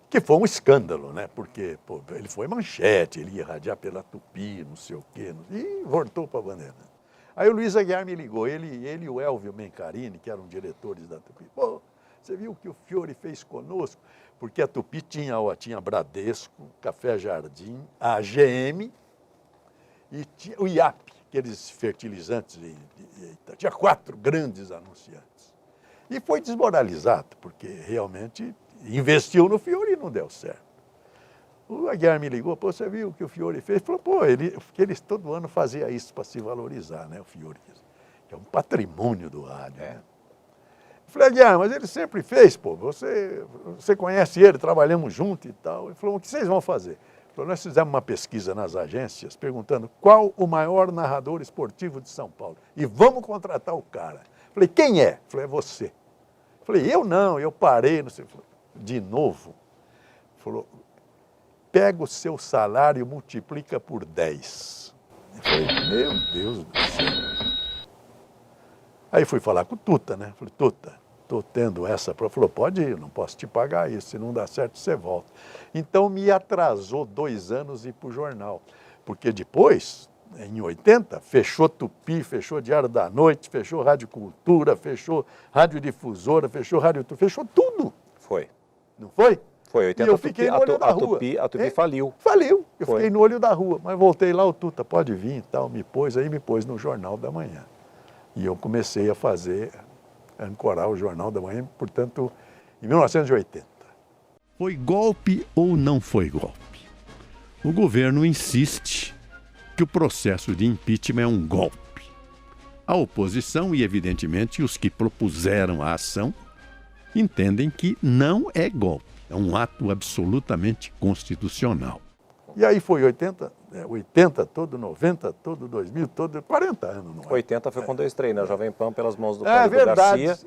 Que foi um escândalo, né? Porque ele foi manchete, ele ia radiar pela Tupi, não sei o quê, e voltou para a Bandeirantes. Aí o Luiz Aguiar me ligou, ele e o Elvio Mencarini, que eram diretores da Tupi. Pô, você viu o que o Fiore fez conosco? Porque a Tupi tinha Bradesco, Café Jardim, a GM e tinha o IAP, aqueles fertilizantes. Tinha 4 grandes anunciantes. E foi desmoralizado, porque realmente investiu no Fiore e não deu certo. O Aguiar me ligou, pô, você viu o que o Fiore fez? Ele falou, pô, porque ele todo ano fazia isso para se valorizar, né, o Fiore, que é um patrimônio do rádio, né? Eu falei, Aguiar, mas ele sempre fez, pô, você conhece ele, trabalhamos junto e tal. Ele falou, o que vocês vão fazer? Ele falou, nós fizemos uma pesquisa nas agências, perguntando qual o maior narrador esportivo de São Paulo. E vamos contratar o cara. Eu falei, quem é? Ele falou, é você. Eu falei, eu não, eu parei, não sei. De novo. Ele falou, pega o seu salário e multiplica por 10. Eu falei, meu Deus do céu. Aí fui falar com o Tuta, né? Falei, Tuta, estou tendo essa prova. Falou, pode ir, eu não posso te pagar isso, se não dá certo você volta. Então me atrasou 2 anos ir para o jornal. Porque depois, em 80, fechou Tupi, fechou Diário da Noite, fechou Rádio Cultura, fechou Rádio Difusora, fechou Rádio Tupi, fechou tudo. Foi. Não foi? Foi, 80 e eu fiquei no olho da rua. A Tupi faliu. Faliu. Eu fiquei no olho da rua. Mas voltei lá, o Tuta, pode vir e tal. Me pôs no Jornal da Manhã. E eu comecei a ancorar o Jornal da Manhã, portanto, em 1980. Foi golpe ou não foi golpe? O governo insiste que o processo de impeachment é um golpe. A oposição e, evidentemente, os que propuseram a ação entendem que não é golpe. É um ato absolutamente constitucional. E aí foi 80 todo, 90 todo, 2000 todo, 40 anos. Não é? 80 foi quando eu estreiei na Jovem Pan pelas mãos do Cândido Garcia,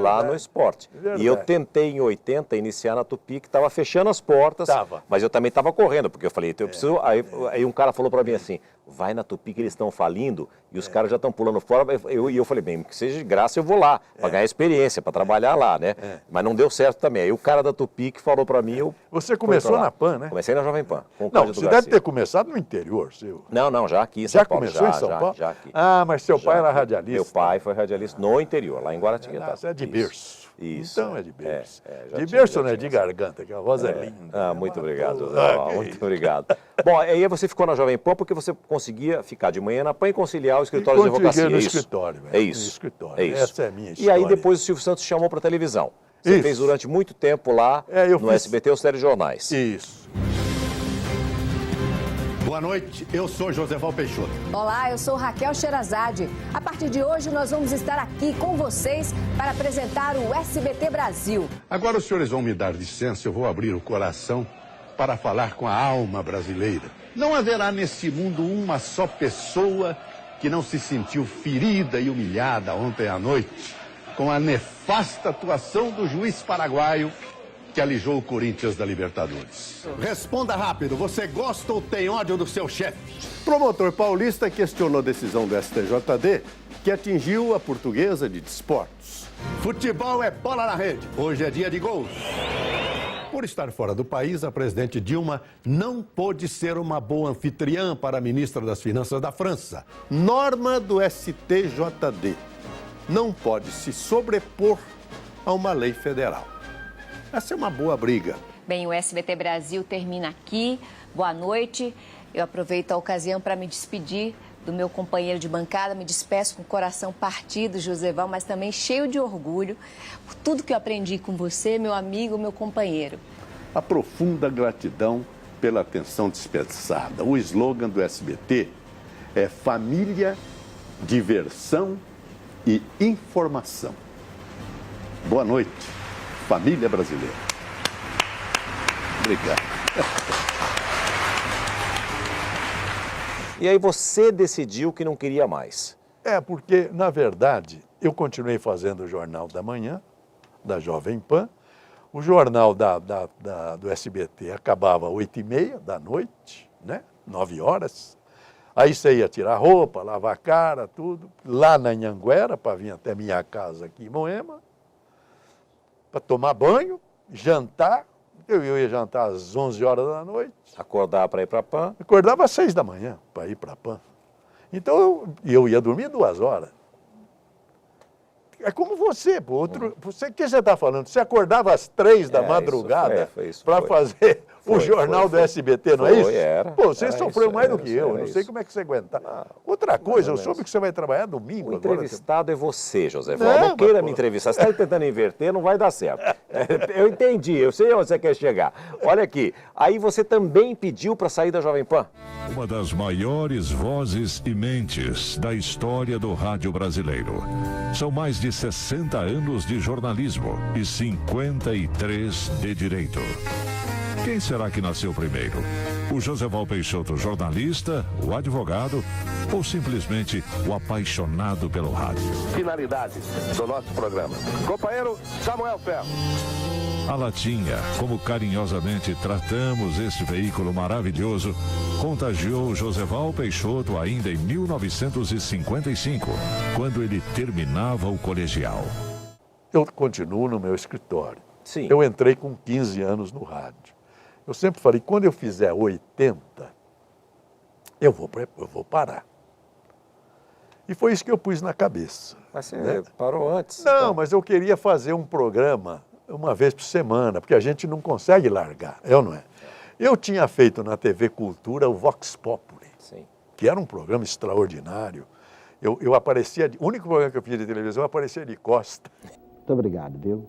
lá no Esporte. E eu tentei em 80 iniciar na Tupi, que estava fechando as portas, mas eu também estava correndo, porque eu falei, eu preciso... Aí um cara falou para mim assim, vai na Tupi que eles estão falindo e os caras já estão pulando fora. E eu falei, bem, que seja de graça eu vou lá, para ganhar experiência, para trabalhar lá, né? Mas não deu certo também. Aí o cara da Tupi que falou para mim, Você começou na Pan, né? Comecei na Jovem Pan, com o Não, Cândido você Garcia. deve ter começado no interior, seu. Não, já aqui em São Paulo. Começou em São Paulo? Já aqui. Ah, mas seu pai era radialista. Meu pai foi radialista no interior, lá em Guaratinguetá. Você é de berço. Isso. Então é de berço. De berço, não é de garganta, que a voz é linda. Muito obrigado, José. Muito obrigado. Bom, aí você ficou na Jovem Pan porque você conseguia ficar de manhã na Pan e conciliar o escritório de advocacia. No escritório, velho. É isso. No escritório. É isso. Essa é a minha história. E aí depois o Silvio Santos chamou para televisão. Você fez durante muito tempo lá no SBT os telejornais. Isso. Boa noite, eu sou Joseval Peixoto. Olá, eu sou Raquel Sherazade. A partir de hoje nós vamos estar aqui com vocês para apresentar o SBT Brasil. Agora os senhores vão me dar licença, eu vou abrir o coração para falar com a alma brasileira. Não haverá neste mundo uma só pessoa que não se sentiu ferida e humilhada ontem à noite com a nefasta atuação do juiz paraguaio que alijou o Corinthians da Libertadores. Responda rápido, você gosta ou tem ódio do seu chefe? Promotor paulista questionou a decisão do STJD que atingiu a Portuguesa de Desportos. Futebol é bola na rede, hoje é dia de gols. Por estar fora do país, a presidente Dilma não pôde ser uma boa anfitriã para a ministra das Finanças da França. Norma do STJD. Não pode se sobrepor a uma lei federal. Essa é uma boa briga. Bem, o SBT Brasil termina aqui. Boa noite. Eu aproveito a ocasião para me despedir do meu companheiro de bancada. Me despeço com o coração partido, Joseval, mas também cheio de orgulho por tudo que eu aprendi com você, meu amigo, meu companheiro. A profunda gratidão pela atenção dispensada. O slogan do SBT é família, diversão e informação. Boa noite, família brasileira. Obrigado. E aí você decidiu que não queria mais. Porque, na verdade, eu continuei fazendo o Jornal da Manhã, da Jovem Pan. O jornal do SBT acabava às 8h30 da noite, né? 9 horas. Aí você ia tirar roupa, lavar a cara, tudo. Lá na Anhanguera, para vir até minha casa aqui em Moema, para tomar banho, jantar. Eu ia jantar às 11 horas da noite. Acordar para ir para a Pan? Acordava às 6 da manhã para ir para a Pan. Então eu ia dormir 2 horas. É como você, pô. O que você está falando? Você acordava às 3 da madrugada para fazer o jornal do SBT, não é isso? Era. Pô, você sofreu mais do que eu. Eu não sei como é que você aguenta. Outra coisa, eu soube que você vai trabalhar domingo. O entrevistado é você, José Val. Não queira me entrevistar. Você está tentando inverter, não vai dar certo. Eu entendi, eu sei onde você quer chegar. Olha aqui, aí você também pediu para sair da Jovem Pan? Uma das maiores vozes e mentes da história do rádio brasileiro. São mais de 60 anos de jornalismo e 53 de direito. Quem será que nasceu primeiro? O Joseval Peixoto, jornalista, o advogado ou simplesmente o apaixonado pelo rádio? Finalidade do nosso programa. Companheiro Samuel Ferro. A Latinha, como carinhosamente tratamos este veículo maravilhoso, contagiou Joseval Peixoto ainda em 1955, quando ele terminava o colegial. Eu continuo no meu escritório. Sim. Eu entrei com 15 anos no rádio. Eu sempre falei, quando eu fizer 80, eu vou parar. E foi isso que eu pus na cabeça. Mas você parou antes? Não, então. Mas eu queria fazer um programa uma vez por semana, porque a gente não consegue largar, é ou não é? Eu tinha feito na TV Cultura o Vox Populi, que era um programa extraordinário. Eu aparecia, o único programa que eu fiz de televisão, eu aparecia de costa. Muito obrigado, viu?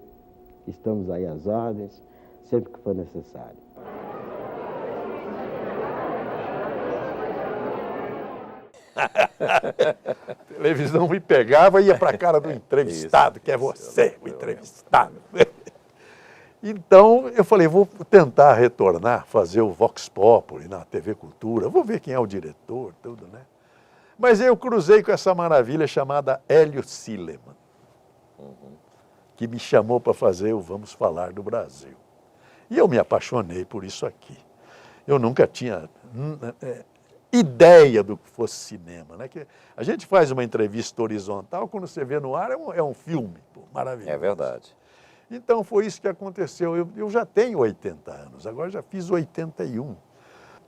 Estamos aí às ordens, sempre que for necessário. A televisão me pegava e ia para a cara do entrevistado, que é você, o entrevistado. Então, eu falei, vou tentar retornar, fazer o Vox Populi na TV Cultura, vou ver quem é o diretor, tudo, né? Mas eu cruzei com essa maravilha chamada Hélio Sileman, que me chamou para fazer o Vamos Falar do Brasil. E eu me apaixonei por isso aqui. Eu nunca tinha ideia do que fosse cinema, né? Que a gente faz uma entrevista horizontal, quando você vê no ar é um filme, pô, maravilhoso. É verdade. Então foi isso que aconteceu. Eu já tenho 80 anos, agora já fiz 81.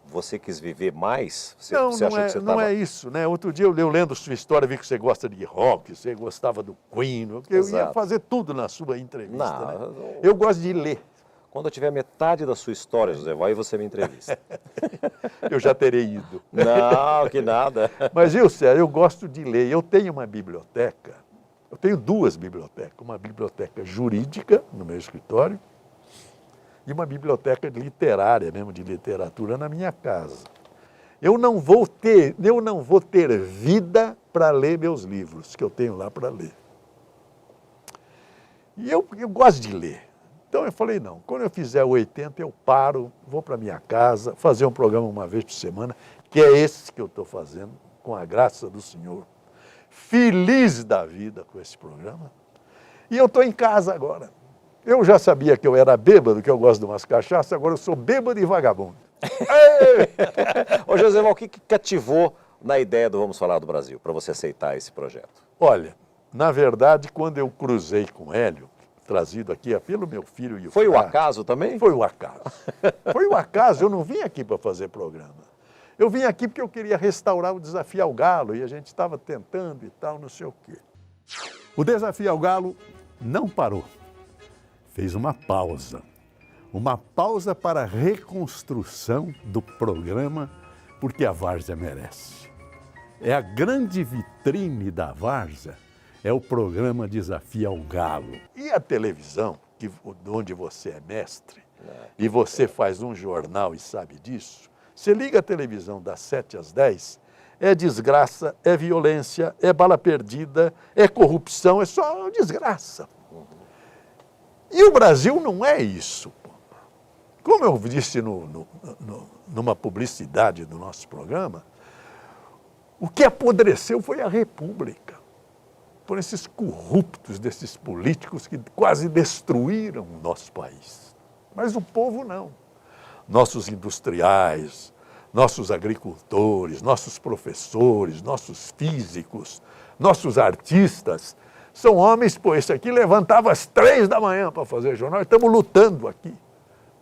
Você quis viver mais? Não é isso, né? Outro dia eu lendo sua história, vi que você gosta de rock, você gostava do Queen, eu ia fazer tudo na sua entrevista. Não, né? Eu gosto de ler. Quando eu tiver metade da sua história, José, vai e você me entrevista. Eu já terei ido. Não, que nada. Mas eu, sério, eu gosto de ler. Eu tenho uma biblioteca, eu tenho 2 bibliotecas. Uma biblioteca jurídica no meu escritório e uma biblioteca literária, mesmo de literatura, na minha casa. Eu não vou ter vida para ler meus livros, que eu tenho lá para ler. E eu gosto de ler. Então eu falei, não, quando eu fizer 80, eu paro, vou para minha casa, fazer um programa uma vez por semana, que é esse que eu estou fazendo, com a graça do Senhor. Feliz da vida com esse programa. E eu estou em casa agora. Eu já sabia que eu era bêbado, que eu gosto de umas cachaças, agora eu sou bêbado e vagabundo. Ô Joseval, o que cativou na ideia do Vamos Falar do Brasil, para você aceitar esse projeto? Olha, na verdade, quando eu cruzei com o Hélio, trazido aqui pelo meu filho e o Foi o acaso também? Foi o acaso. Foi o acaso, eu não vim aqui para fazer programa. Eu vim aqui porque eu queria restaurar o Desafio ao Galo e a gente estava tentando e tal, não sei o quê. O Desafio ao Galo não parou. Fez uma pausa. Uma pausa para a reconstrução do programa, porque a Várzea merece. É a grande vitrine da Várzea, é o programa Desafio ao Galo. E a televisão, onde você é mestre, e você faz um jornal e sabe disso, você liga a televisão das 7 às 10, é desgraça, é violência, é bala perdida, é corrupção, é só desgraça. E o Brasil não é isso. Como eu disse numa publicidade do nosso programa, o que apodreceu foi a República. Por esses corruptos desses políticos que quase destruíram o nosso país. Mas o povo não. Nossos industriais, nossos agricultores, nossos professores, nossos físicos, nossos artistas, são homens, pô, esse aqui levantava às 3 da manhã para fazer jornal, estamos lutando aqui,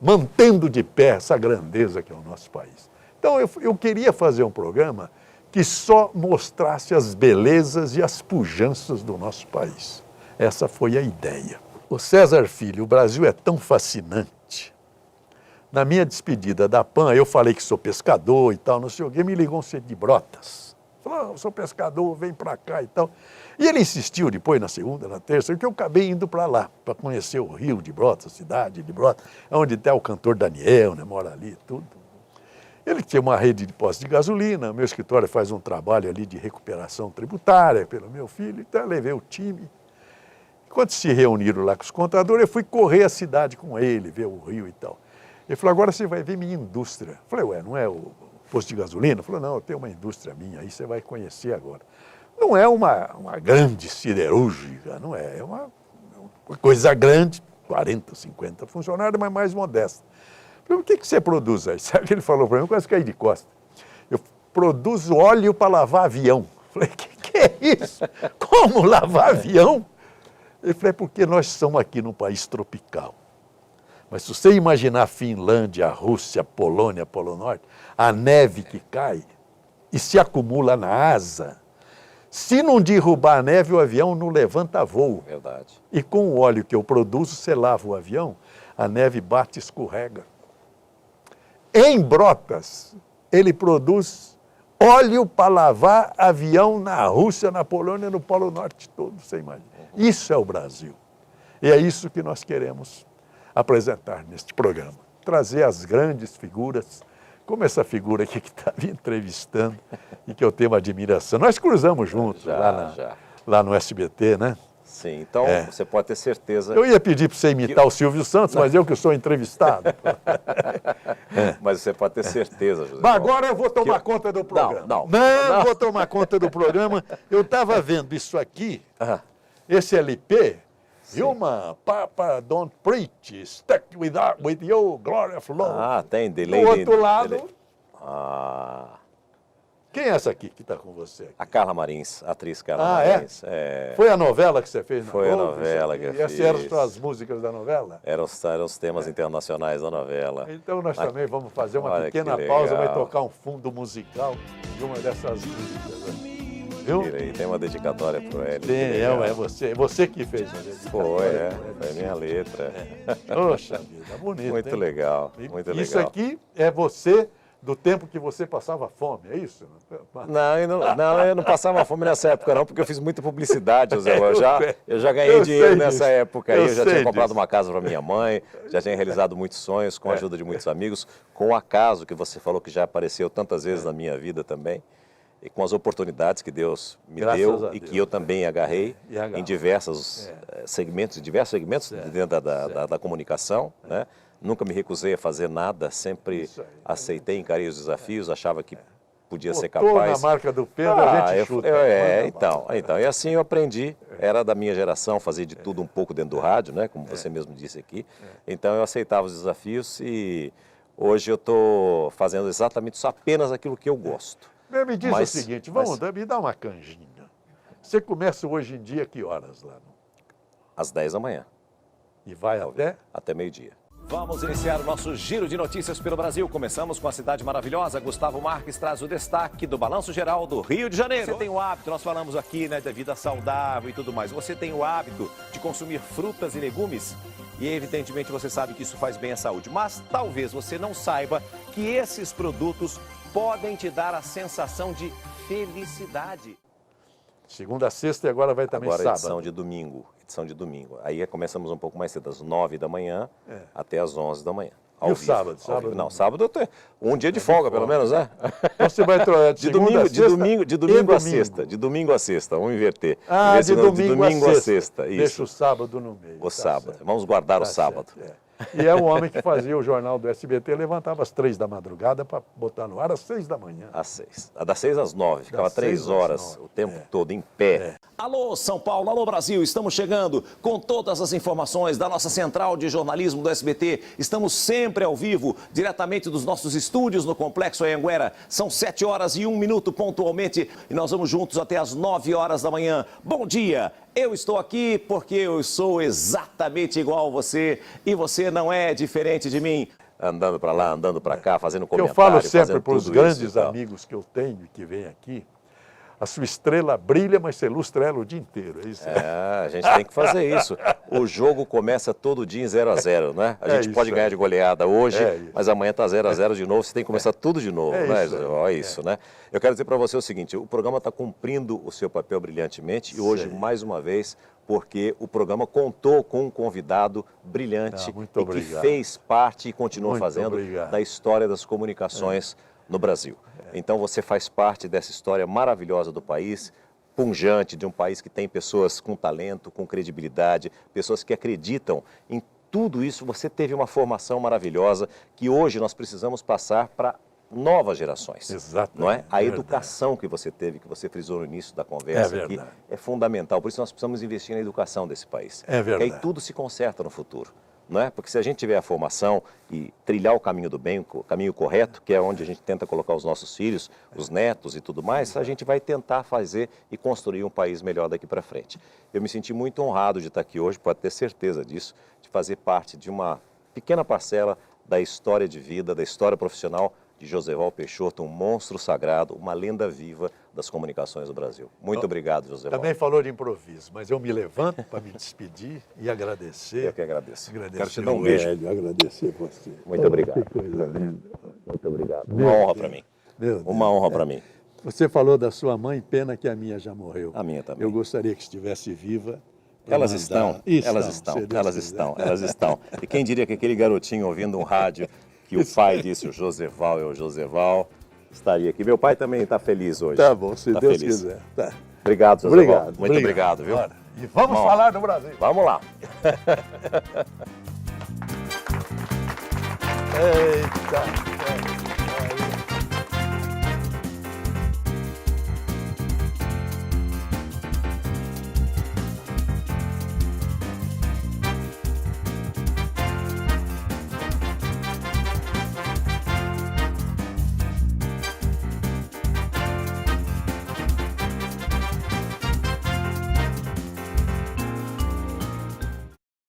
mantendo de pé essa grandeza que é o nosso país. Então eu queria fazer um programa que só mostrasse as belezas e as pujanças do nosso país. Essa foi a ideia. O César Filho, o Brasil é tão fascinante. Na minha despedida da PAN, eu falei que sou pescador e tal, não sei o quê, me ligou um centro de Brotas. Falou, eu sou pescador, vem para cá e tal. E ele insistiu depois, na segunda, na terça, que eu acabei indo para lá, para conhecer o Rio de Brotas, a cidade de Brotas, onde até o cantor Daniel, né, mora ali e tudo. Ele tinha uma rede de postos de gasolina, meu escritório faz um trabalho ali de recuperação tributária pelo meu filho, então eu levei o time. Quando se reuniram lá com os contadores, eu fui correr a cidade com ele, ver o Rio e tal. Ele falou, agora você vai ver minha indústria. Eu falei, ué, não é o posto de gasolina? Ele falou, não, eu tenho uma indústria minha, aí você vai conhecer agora. Não é uma grande siderúrgica, não é, é uma coisa grande, 40, 50 funcionários, mas mais modesta. Eu falei, o que você produz aí? Sabe o que ele falou para mim? Eu quase caí de costa. Eu produzo óleo para lavar avião. Eu falei, que é isso? Como lavar avião? Ele falou, é porque nós estamos aqui num país tropical. Mas se você imaginar a Finlândia, a Rússia, a Polônia, Polo Norte, a neve que cai e se acumula na asa, se não derrubar a neve, o avião não levanta voo. Verdade. E com o óleo que eu produzo, você lava o avião, a neve bate e escorrega. Em Brotas, ele produz óleo para lavar avião na Rússia, na Polônia, no Polo Norte todo, você imagina. Isso é o Brasil. E é isso que nós queremos apresentar neste programa. Trazer as grandes figuras, como essa figura aqui que está me entrevistando e que eu tenho uma admiração. Nós cruzamos juntos lá no SBT, né? Sim, então você pode ter certeza... Eu ia pedir para você imitar o Silvio Santos, mas eu que sou entrevistado. Mas você pode ter certeza, José. Mas agora eu vou tomar conta do programa. Não, vou tomar conta do programa. Eu estava vendo isso aqui, esse LP, Human, Papa Don't Preach, Stuck with Your Glory of Love. Ah, tem delay. Do outro lado... Delay. Ah... Quem é essa aqui que está com você aqui? A Carla Marins, a atriz Carla Marins. É? Foi a novela que você fez na Foi a novela que eu fiz. E essas eram as músicas da novela? Eram os temas internacionais da novela. Então nós também vamos fazer uma pequena pausa, vai tocar um fundo musical de uma dessas músicas. Viu? E tem uma dedicatória para o Hélio. É você que fez a dedicatória. Foi a minha letra. Poxa vida, bonito. Muito legal, muito legal. Isso aqui é você... do tempo que você passava fome, é isso? Não, eu não passava fome nessa época não, porque eu fiz muita publicidade, José. Eu já ganhei dinheiro nessa época aí, eu já tinha comprado uma casa para minha mãe, já tinha realizado muitos sonhos com a ajuda de muitos amigos, com o acaso que você falou que já apareceu tantas vezes na minha vida também, e com as oportunidades que Deus me deu e que eu também agarrei em diversos segmentos dentro da comunicação, né? Nunca me recusei a fazer nada, sempre aceitei, encarei os desafios, achava que podia ser capaz. Na marca do Pedro, a gente chuta. Então, e assim eu aprendi, era da minha geração, fazer de tudo um pouco dentro do rádio, né, como você mesmo disse aqui. Então eu aceitava os desafios e hoje eu estou fazendo exatamente só apenas aquilo que eu gosto. Me diz o seguinte, me dá uma canjinha. Você começa hoje em dia que horas lá? Às 10 da manhã. E vai até meio-dia. Vamos iniciar o nosso giro de notícias pelo Brasil. Começamos com a cidade maravilhosa. Gustavo Marques traz o destaque do Balanço Geral do Rio de Janeiro. Você tem o hábito, nós falamos aqui, né, da vida saudável e tudo mais. Você tem o hábito de consumir frutas e legumes? E evidentemente você sabe que isso faz bem à saúde. Mas talvez você não saiba que esses produtos podem te dar a sensação de felicidade. Segunda a sexta e agora vai também agora sábado. Edição de domingo. Aí começamos um pouco mais cedo, das 9 da manhã até as 11 da manhã. E o sábado? Não, sábado eu tenho um dia de folga, pelo menos, né? Então você vai trocar de domingo a sexta. De domingo a sexta, vamos inverter. De domingo a sexta. Isso. Deixa o sábado no meio. O sábado. Certo. Vamos guardar o sábado. E é o homem que fazia o jornal do SBT, levantava às 3 da madrugada para botar no ar às 6 da manhã. Às 6. Das 6 às 9, ficava 3 horas o tempo todo em pé. Alô, São Paulo, alô, Brasil, estamos chegando com todas as informações da nossa central de jornalismo do SBT. Estamos sempre ao vivo, diretamente dos nossos estúdios no Complexo Anhanguera. São 7 horas e 1 minuto pontualmente e nós vamos juntos até às 9 horas da manhã. Bom dia! Eu estou aqui porque eu sou exatamente igual a você e você não é diferente de mim. Andando para lá, andando para cá, fazendo comentário. Eu falo sempre para os grandes amigos que eu tenho e que vêm aqui, a sua estrela brilha, mas você lustra ela o dia inteiro. É isso? A gente tem que fazer isso. O jogo começa todo dia em 0 a 0, né? A gente pode ganhar de goleada hoje, mas amanhã está 0 a 0 de novo, você tem que começar tudo de novo, né? Olha isso, né? Eu quero dizer para você o seguinte, o programa está cumprindo o seu papel brilhantemente e hoje, mais uma vez, porque o programa contou com um convidado brilhante e que fez parte e continua fazendo da história das comunicações no Brasil. Então você faz parte dessa história maravilhosa do país, pungente, de um país que tem pessoas com talento, com credibilidade, pessoas que acreditam em tudo isso. Você teve uma formação maravilhosa que hoje nós precisamos passar para novas gerações. Exato. Não é? A educação que você teve, que você frisou no início da conversa aqui, é fundamental. Por isso nós precisamos investir na educação desse país. É verdade. Porque aí tudo se conserta no futuro. Não é? Porque se a gente tiver a formação e trilhar o caminho do bem, o caminho correto, que é onde a gente tenta colocar os nossos filhos, os netos e tudo mais, a gente vai tentar fazer e construir um país melhor daqui para frente. Eu me senti muito honrado de estar aqui hoje, pode ter certeza disso, de fazer parte de uma pequena parcela da história de vida, da história profissional de Joseval Peixoto, um monstro sagrado, uma lenda viva das comunicações do Brasil. Muito obrigado, Joseval. Também falou de improviso, mas eu me levanto para me despedir e agradecer. Eu que agradeço. Quero te dar um beijo. Agradecer você. Muito obrigado. Que coisa linda. Muito obrigado. Uma honra para mim. Uma honra para mim. Você falou da sua mãe, pena que a minha já morreu. A minha também. Eu gostaria que estivesse viva. Elas estão. E quem diria que aquele garotinho ouvindo um rádio que o pai disse, o Joseval é o Joseval, estaria aqui. Meu pai também está feliz hoje. Tá bom, se Deus quiser. Tá. Obrigado, Joseval. Muito obrigado, viu? Bora. E vamos falar do Brasil. Vamos lá. Eita.